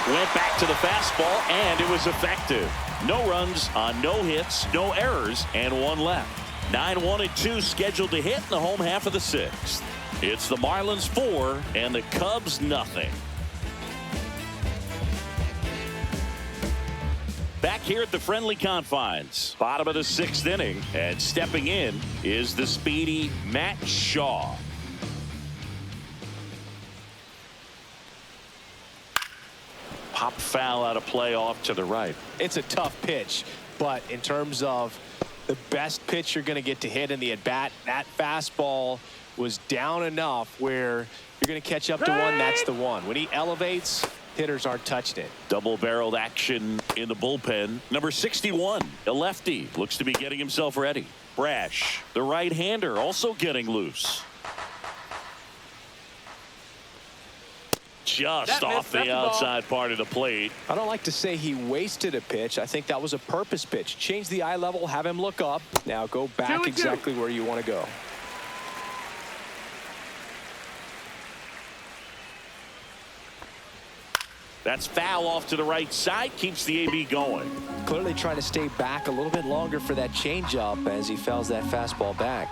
A: Went back to the fastball, and it was effective. No runs on no hits, no errors, and 1 left. 9-1-2 scheduled to hit in the home half of the 6th. It's the Marlins 4 and the Cubs nothing. Back here at the friendly confines, bottom of the 6th inning, and stepping in is the speedy Matt Shaw. Pop foul out of play off to the right.
C: It's a tough pitch, but in terms of the best pitch you're going to get to hit in the at bat, that fastball was down enough where you're going to catch up to one. That's the one. When he elevates, hitters aren't touching it.
A: Double-barreled action in the bullpen. Number 61, a lefty, looks to be getting himself ready. Brash, the right-hander, also getting loose. Just off the outside part of the plate.
C: I don't like to say he wasted a pitch. I think that was a purpose pitch. Change the eye level, have him look up. Now go back exactly where you want to go.
A: That's foul off to the right side. Keeps the AB going.
C: Clearly trying to stay back a little bit longer for that changeup as he fouls that fastball back.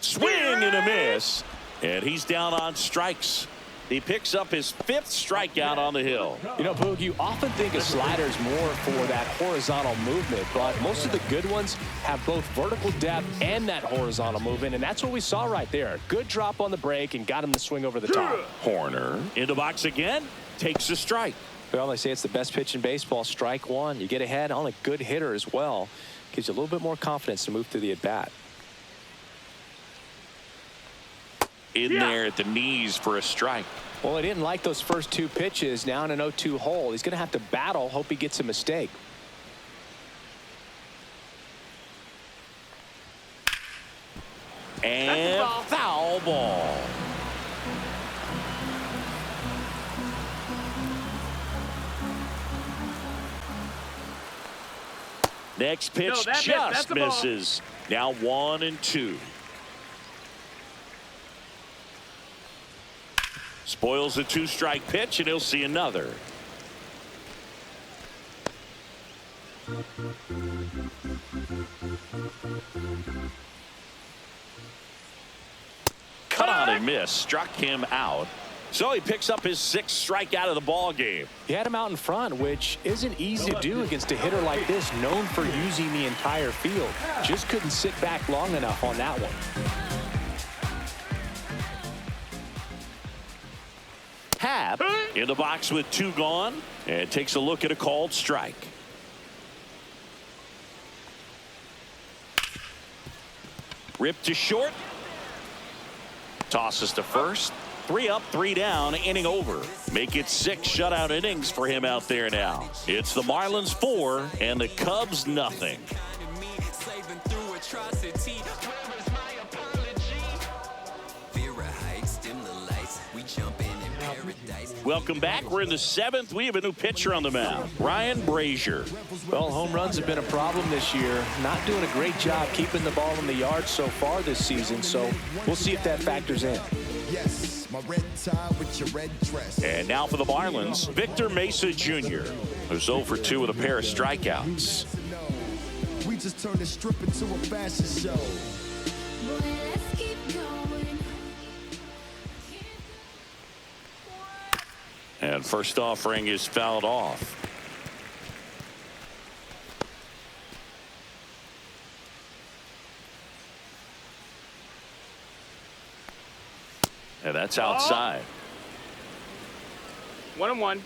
A: Swing and a miss, and he's down on strikes. He picks up his 5th strikeout on the hill.
C: You know, Boog, you often think a slider is more for that horizontal movement, but most of the good ones have both vertical depth and that horizontal movement, and that's what we saw right there. Good drop on the break and got him to swing over the top.
A: Horner in the box again, takes a strike.
C: Well, they say it's the best pitch in baseball. Strike 1. You get ahead on a good hitter as well. Gives you a little bit more confidence to move through the at bat.
A: in there at the knees for a strike.
C: Well, he didn't like those first two pitches. Now in an 0-2 hole, he's going to have to battle. Hope he gets a mistake.
A: And foul ball. Next pitch just misses. Now 1-2. Spoils the 2-strike pitch, and he'll see another. Cut on and miss. Struck him out. So he picks up his 6th strikeout of the ball game.
C: He had him out in front, which isn't easy to do against a hitter like this, known for using the entire field. Just couldn't sit back long enough on that one.
A: Happ in the box with 2 gone, and takes a look at a called strike. Ripped to short. Tosses to first. 3 up, 3 down, inning over. Make it 6 shutout innings for him out there now. It's the Marlins 4 and the Cubs nothing. Welcome back. We're in the 7th. We have a new pitcher on the mound, Ryan Brazier.
C: Well, home runs have been a problem this year. Not doing a great job keeping the ball in the yard so far this season, so we'll see if that factors in.
G: Yes, my red tie with your red dress.
A: And now for the Marlins, Victor Mesa Jr., who's 0 for 2 with a pair of strikeouts.
G: We just turned the strip into a fashion show.
D: Boy, let's keep going.
A: And first offering is fouled off. And that's outside.
E: 1-1.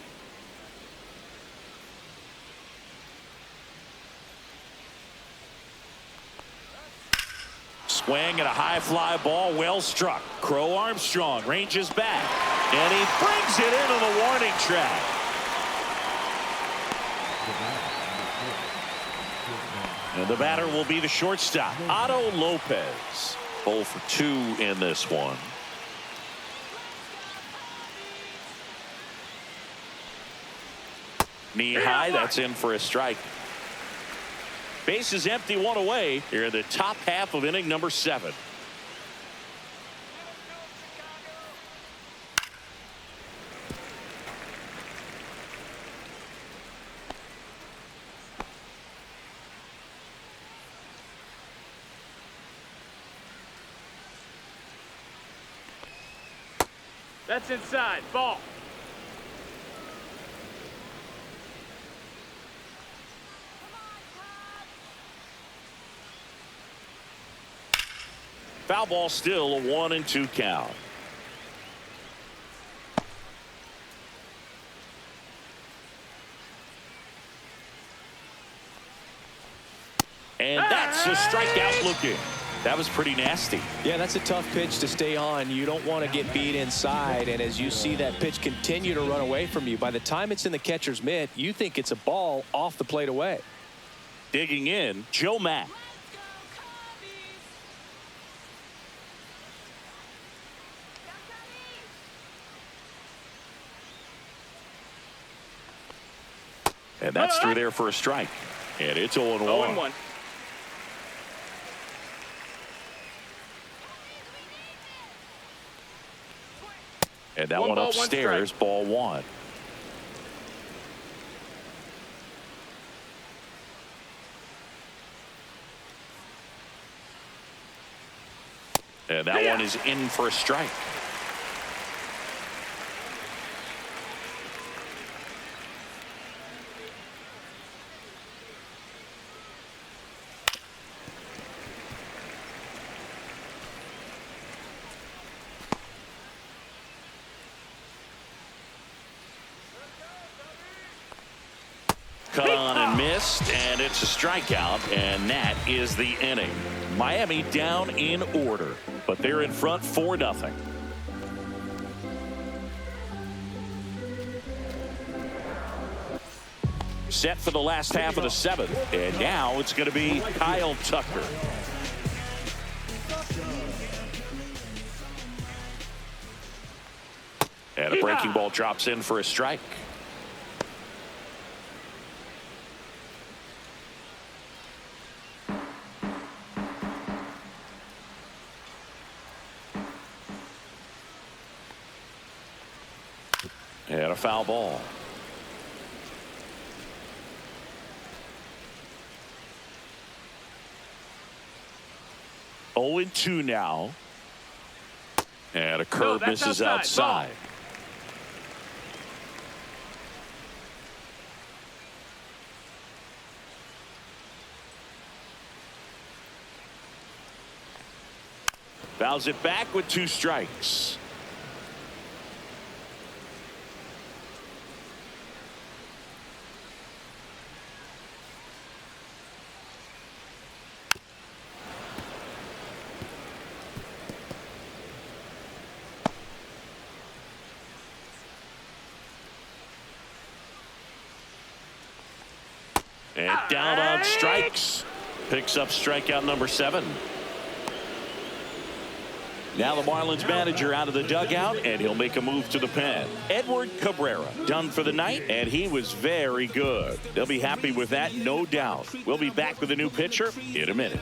A: Swing and a high fly ball, well struck. Crow Armstrong ranges back, and he brings it into the warning track. And the batter will be the shortstop, Otto Lopez. 0 for 2 in this one. Knee high, that's in for a strike. Base is empty, 1 away here in the top half of inning number 7.
E: That's inside. Ball.
A: Foul ball, still a 1-2 count. And that's a strikeout looking. That was pretty nasty.
C: Yeah, that's a tough pitch to stay on. You don't want to get beat inside, and as you see that pitch continue to run away from you, by the time it's in the catcher's mitt, you think it's a ball off the plate away.
A: Digging in, Joe Mack. And that's through there for a strike. And it's 0-1.
E: 0-1.
A: And that one upstairs, ball 1. And that one is in for a strike. Cut on and missed, and it's a strikeout, and that is the inning. Miami down in order, but they're in front 4-0. set for the last half of the seventh. And now it's going to be Kyle Tucker. And a breaking ball drops in for a strike. And a foul ball. Oh, 0-2 now. And a curve misses outside. Fouls it back with 2 strikes. And down on strikes. Picks up strikeout number 7. Now the Marlins manager out of the dugout, and he'll make a move to the pen. Edward Cabrera done for the night, and he was very good. They'll be happy with that, no doubt. We'll be back with a new pitcher in a minute.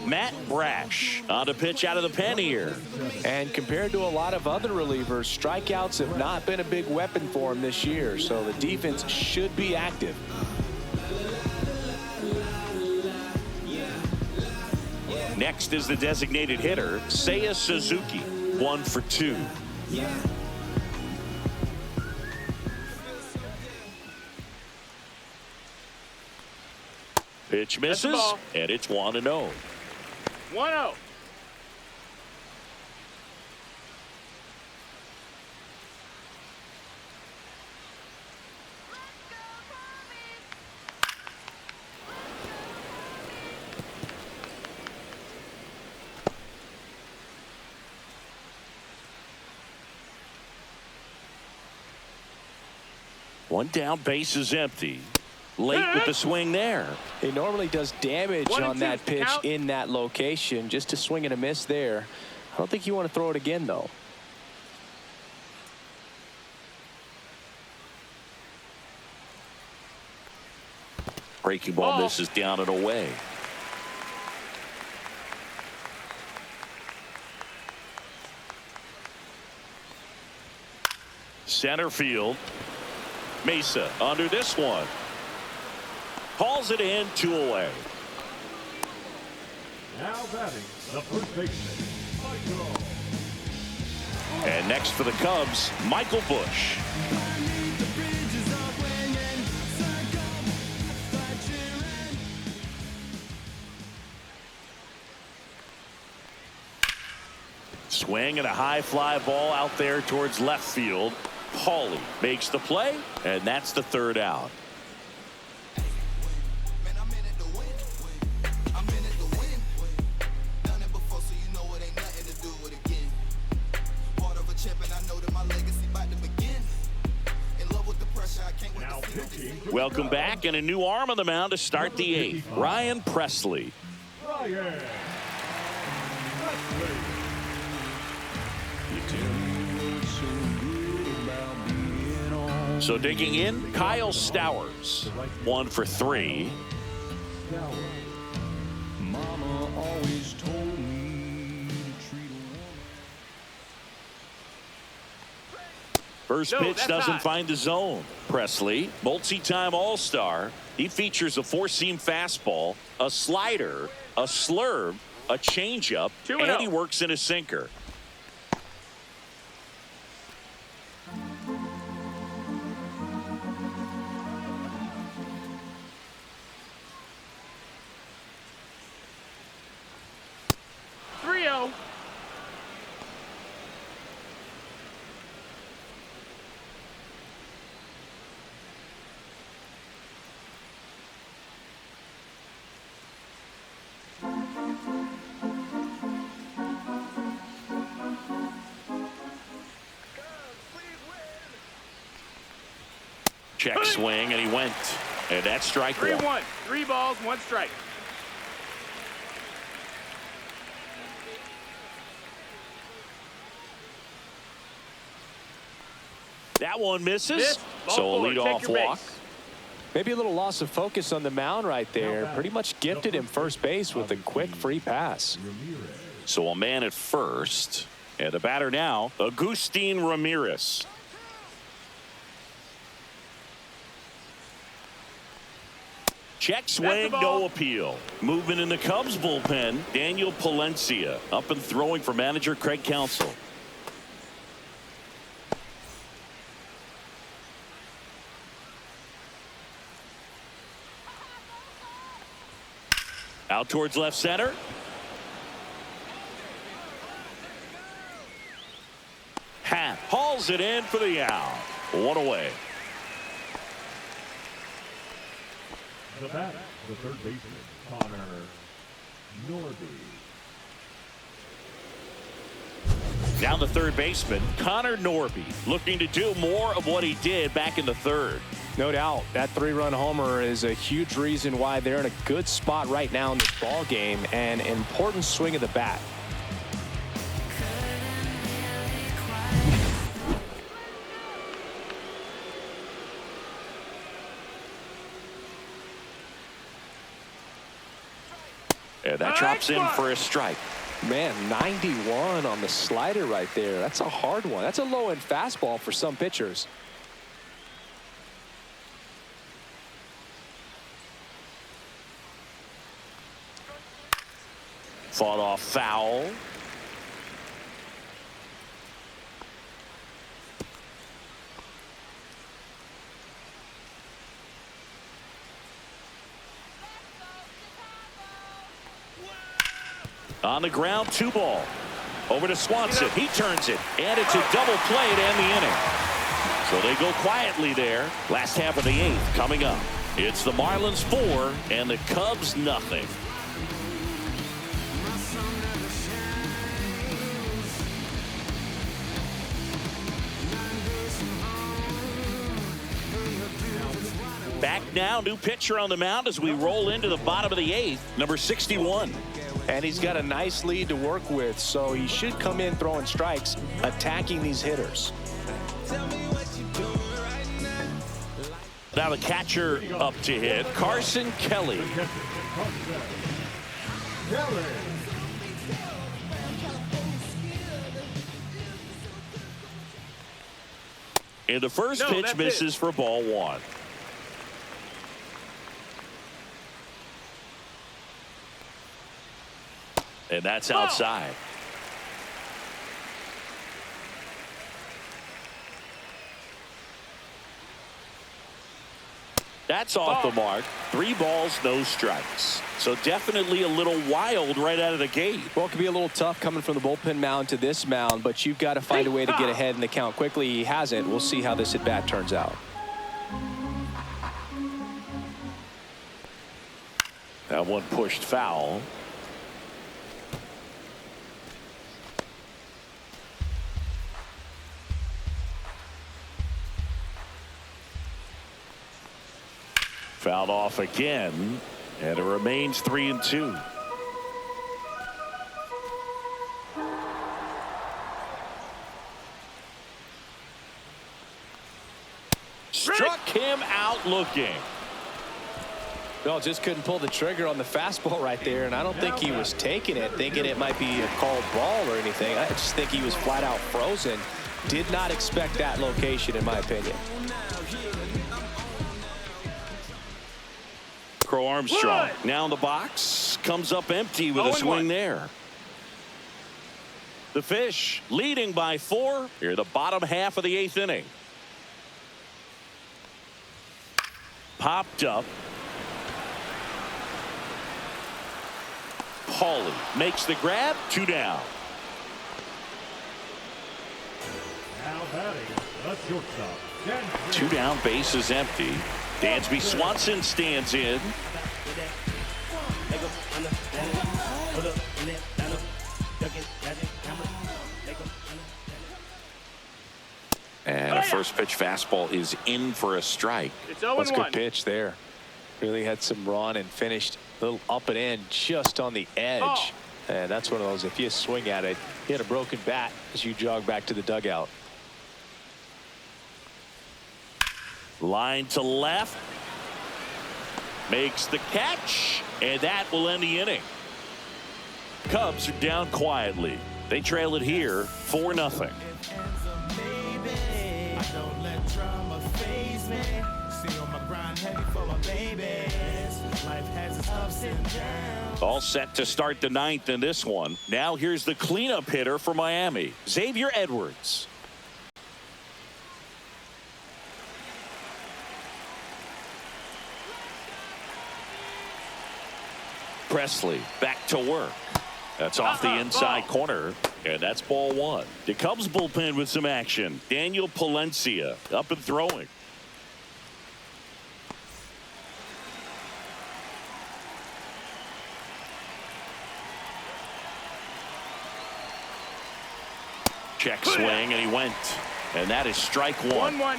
A: Matt Brash on to pitch out of the pen here.
C: And compared to a lot of other relievers, strikeouts have not been a big weapon for him this year, so the defense should be active.
A: Next is the designated hitter, Seiya Suzuki, 1 for 2. Pitch misses, and it's 1-0.
E: 1-0.
A: One down, base is empty. Late with the swing there.
C: He normally does damage on that pitch in that location. Just a swing and a miss there. I don't think you want to throw it again, though.
A: Breaking ball misses down and away. Center field. Mesa under this one. Calls it in, 2 away.
F: Now batting, the first baseman, Michael.
A: And next for the Cubs, Michael Busch. Swing and a high fly ball out there towards left field. Paulie makes the play, and that's the 3rd out. Welcome back, and a new arm on the mound to start the 8th. Ryan Presley. So digging in, Kyle Stowers, 1 for 3.
G: Mama always told me to treat a woman.
A: First pitch doesn't find the zone. Presley, multi-time All-Star. He features a 4-seam fastball, a slider, a slurve, a changeup, and he works in a sinker. Check swing, and he went. And that's strike one.
E: 3-1. 3 balls, 1 strike.
A: That one misses.
E: Missed. Ball
A: So a
E: 4. Check
A: leadoff
E: your
A: walk.
E: base.
C: Maybe a little loss of focus on the mound right there. Pretty much gifted him first base with a quick free pass.
A: So a man at first. And the batter now, Agustin Ramirez. Check swing, no appeal. Movement in the Cubs bullpen, Daniel Palencia up and throwing for manager Craig Counsell. Out towards left center. Happ hauls it in for the out. 1 away.
F: The bat, the third baseman, Connor Norby.
A: Now the third baseman, Connor Norby, looking to do more of what he did back in the third.
C: No doubt that 3-run homer is a huge reason why they're in a good spot right now in this ball game, and an important swing of the bat.
A: And that drops in for a strike.
C: Man, 91 on the slider right there. That's a hard one. That's a low-end fastball for some pitchers.
A: Fought off foul. On the ground, 2 ball. Over to Swanson. He turns it, and it's a double play to end the inning. So they go quietly there. Last half of the 8th coming up. It's the Marlins 4 and the Cubs nothing. Back now, new pitcher on the mound as we roll into the bottom of the 8th, number 61.
C: And he's got a nice lead to work with, so he should come in throwing strikes, attacking these hitters.
A: Now the catcher up to hit, Carson Kelly. And the first pitch misses for ball 1. And that's outside. That's off the mark. 3 balls, no strikes. So definitely a little wild right out of the gate.
C: Well, it can be a little tough coming from the bullpen mound to this mound, but you've got to find a way to get ahead in the count quickly. He hasn't. We'll see how this at-bat turns out.
A: That one pushed foul. Fouled off again, and it remains 3-2. Struck him out looking.
C: No, just couldn't pull the trigger on the fastball right there, and I don't think he was taking it, thinking it might be a called ball or anything. I just think he was flat out frozen. Did not expect that location, in my opinion.
A: Crow Armstrong now in the box, comes up empty with a swing there. The Fish leading by 4 here the bottom half of the 8th inning. Popped up. Pauly makes the grab, 2 down.
F: Now batting, the shortstop.
A: 2 down, base is empty. Dansby Swanson stands in. And a First pitch fastball is in for a strike.
E: It's 0-1.
C: That's a good pitch there. Really had some run and finished a little up and in just on the edge.
E: Oh.
C: And that's one of those, if you swing at it, hit a broken bat as you jog back to the dugout.
A: Line to left. Makes the catch. And that will end the inning. Cubs are down quietly. They trail it here 4-0. All set to start the ninth in this one. Now here's the cleanup hitter for Miami, Xavier Edwards. Presley back to work. That's off the inside corner, and that's ball one. The Cubs bullpen with some action. Daniel Palencia up and throwing. Check swing, and he went. And that is strike one.
E: 1-1.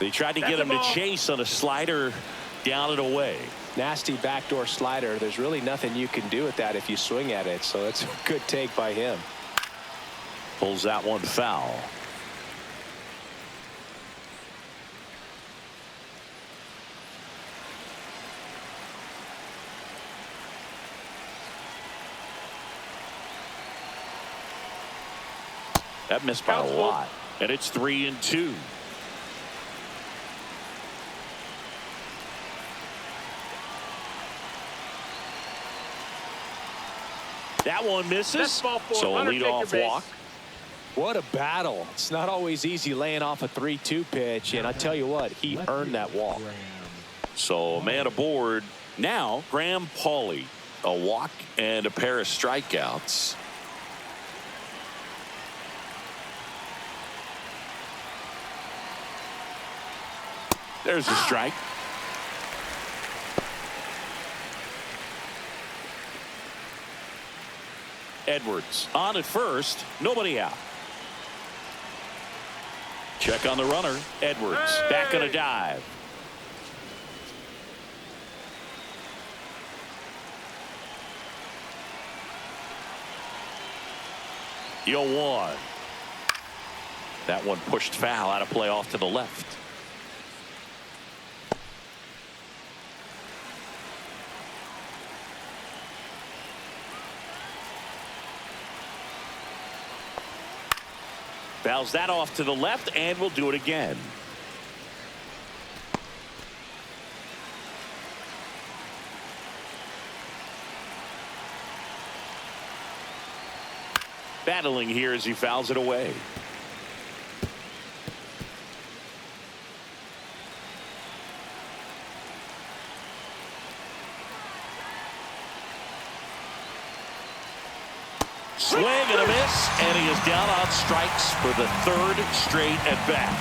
A: They tried to get him to chase on a slider down and away.
C: Nasty backdoor slider. There's really nothing you can do with that if you swing at it. So that's a good take by him.
A: Pulls that one foul. That missed by a lot. And it's 3-2. That one misses. So a leadoff walk.
C: What a battle. It's not always easy laying off a 3-2 pitch. And I tell you what, he earned that walk.
A: So man aboard. Now Graham Pauley. A walk and a pair of strikeouts. There's the strike. Edwards on at first. Nobody out. Check on the runner. Edwards back on a dive. Yo one. That one pushed foul out of play off to the left. Fouls that off to the left, and we'll do it again. Battling here as he fouls it away. Swing and a miss, and he is down on strikes for the third straight at bat.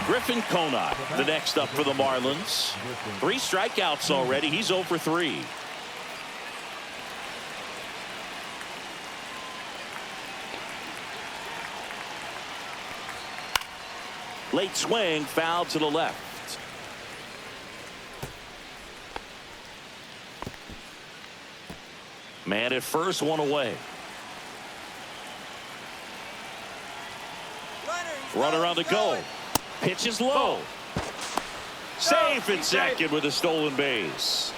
A: Griffin Conine, the next up for the Marlins. 3 strikeouts already. He's 0 for 3. Late swing, foul to the left. Man at first, one away. Runner on the goal. Pitch is low. Safe in second with a stolen base.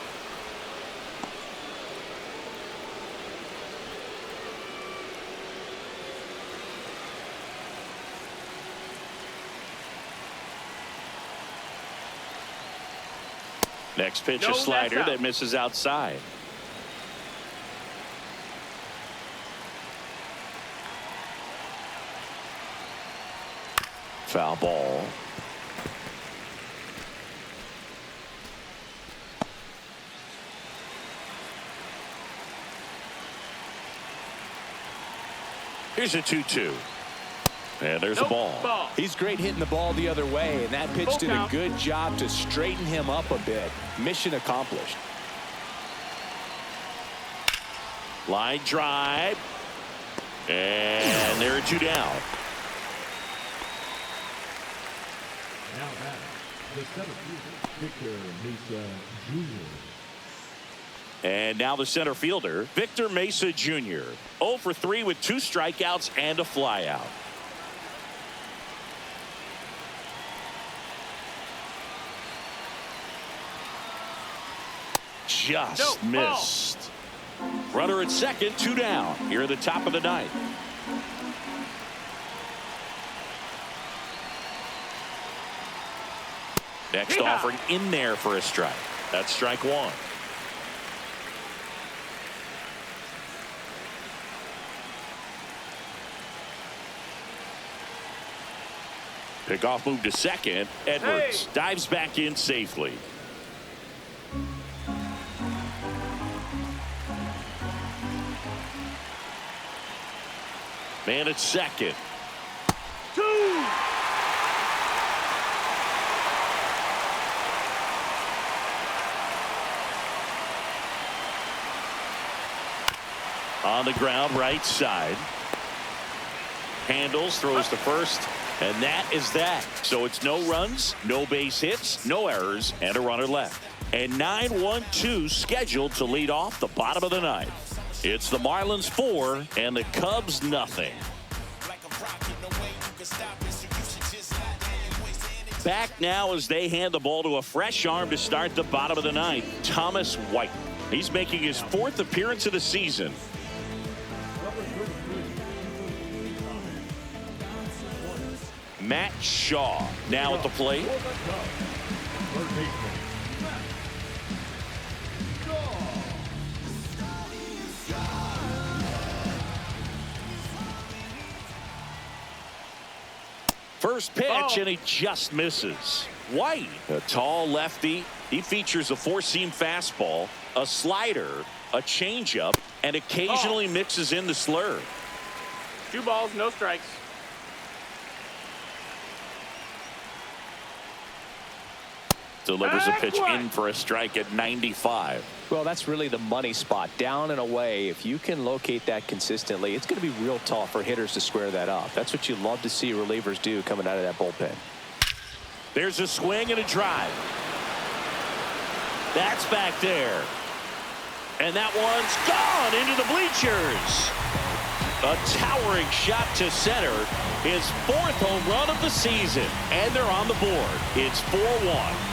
A: Next pitch, a slider that misses outside. Foul ball. Here's a 2-2. And there's the ball.
C: He's great hitting the ball the other way, and that pitch
E: Full
C: did a
E: count.
C: good job to straighten him up a bit. Mission accomplished.
A: Line drive. And there are 2 down.
F: Now back, the center fielder, Victor Mesa Jr.
A: And now the center fielder, Victor Mesa Jr. 0 for 3 with 2 strikeouts and a flyout. Just missed. Runner at second, 2 down. Here at the top of the 9th. Next offering in there for a strike. That's strike 1. Pickoff move to second. Edwards dives back in safely. Man at second.
E: 2.
A: On the ground, right side. Handles, throws to first, and that is that. So it's no runs, no base hits, no errors, and a runner left. And 9-1-2 scheduled to lead off the bottom of the 9th. It's the Marlins 4 and the Cubs nothing. Back now as they hand the ball to a fresh arm to start the bottom of the 9th, Thomas White. He's making his 4th appearance of the season. Matt Shaw now at the plate. First pitch, and he just misses. White, a tall lefty. He features a 4-seam fastball, a slider, a changeup, and occasionally mixes in the slurve.
E: 2 balls, no strikes.
A: Delivers a pitch in for a strike at 95.
C: Well, that's really the money spot. Down and away. If you can locate that consistently, it's going to be real tough for hitters to square that up. That's what you love to see relievers do coming out of that bullpen.
A: There's a swing and a drive. That's back there. And that one's gone into the bleachers. A towering shot to center. His 4th home run of the season. And they're on the board. It's 4-1.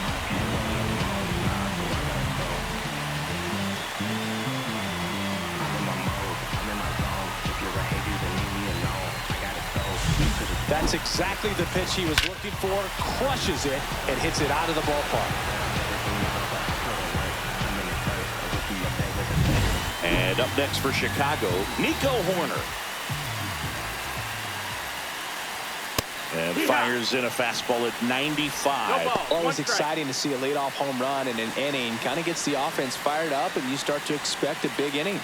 C: That's exactly the pitch he was looking for. Crushes it and hits it out of the ballpark.
A: And up next for Chicago, Nico Horner. And fires in a fastball at 95.
C: Always exciting to see a leadoff home run in an inning. Kind of gets the offense fired up, and you start to expect a big inning.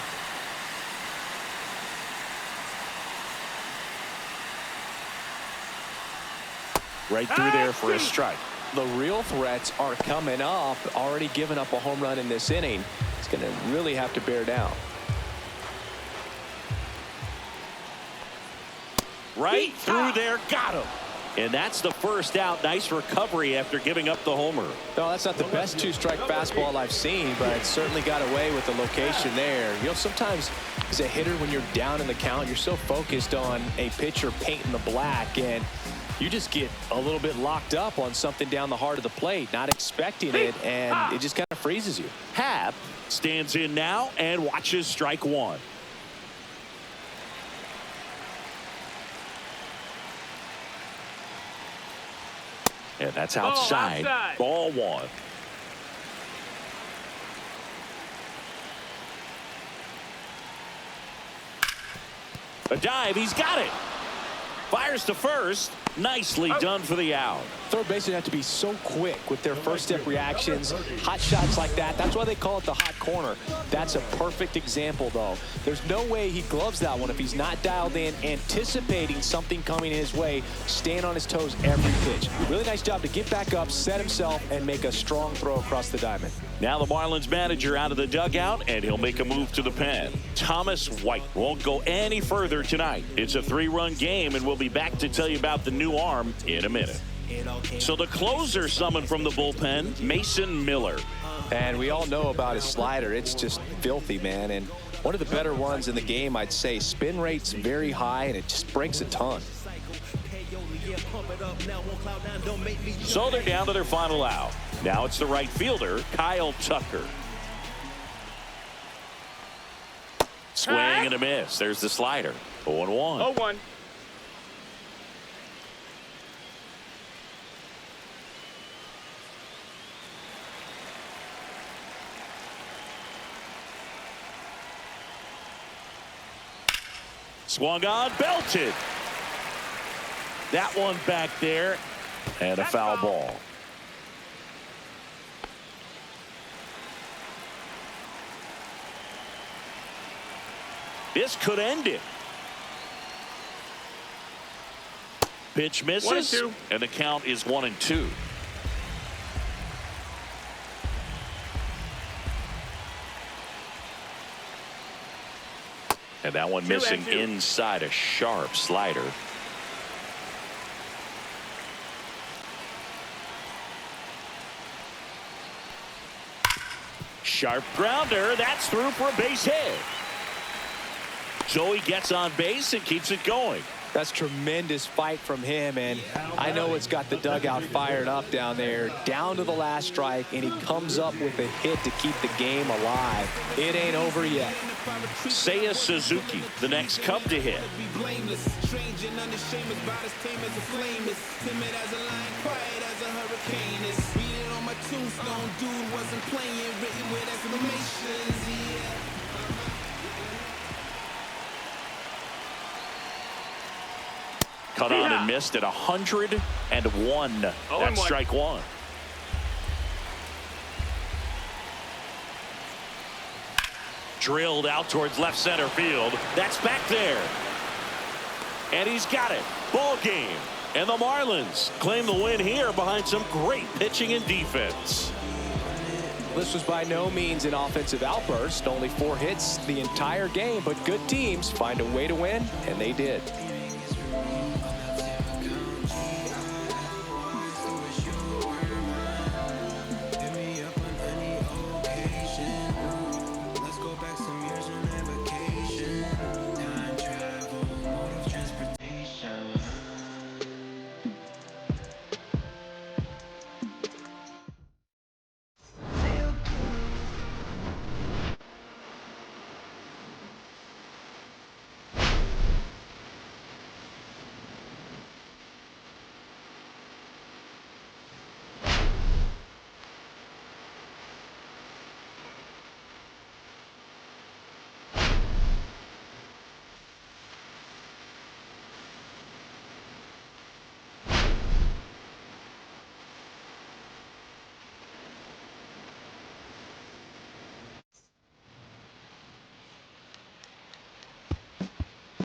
A: Right through there for a strike.
C: The real threats are coming up. Already given up a home run in this inning. It's going to really have to bear down.
A: Right through there, got him. And that's the first out. Nice recovery after giving up the homer.
C: No, that's not the best 2-strike fastball I've seen, but it certainly got away with the location there. You know, sometimes as a hitter, when you're down in the count, you're so focused on a pitcher painting the black, and you just get a little bit locked up on something down the heart of the plate, not expecting it, and it just kind of freezes you.
A: Happ stands in now and watches strike 1. And that's outside. Ball 1. A dive. He's got it. Fires to first. Nicely done for the out.
C: Third basemen have to be so quick with their first step reactions. Hot shots like that. That's why they call it the hot corner. That's a perfect example, though. There's no way he gloves that one if he's not dialed in, anticipating something coming his way, staying on his toes every pitch. Really nice job to get back up, set himself, and make a strong throw across the diamond.
A: Now the Marlins manager out of the dugout, and he'll make a move to the pen. Thomas White won't go any further tonight. It's a 3-run game, and we'll be back to tell you about the new arm in a minute. So the closer summoned from the bullpen, Mason Miller.
C: And we all know about his slider. It's just filthy, man. And one of the better ones in the game, I'd say. Spin rate's very high, and it just breaks a ton.
A: So they're down to their final out. Now it's the right fielder, Kyle Tucker. Swing and a miss. There's the slider. 0-1.
E: 0-1.
A: Swung on, belted. That one back there, and a foul ball. This could end it. Pitch misses,
E: 1-2.
A: and the count is 1-2. And that one missing
E: 2-2.
A: inside a sharp slider. Sharp grounder. That's through for a base hit. So he gets on base and keeps it going.
C: That's tremendous fight from him, and I know it's got the dugout fired up down there, down to the last strike, and he comes up with a hit to keep the game alive. It ain't over yet.
A: Seiya Suzuki, the next Cub to hit. Cut on and missed at 101. That's strike one. Drilled out towards left center field. That's back there. And he's got it. Ball game. And the Marlins claim the win here behind some great pitching and defense.
C: This was by no means an offensive outburst. Only 4 hits the entire game, but good teams find a way to win, and they did.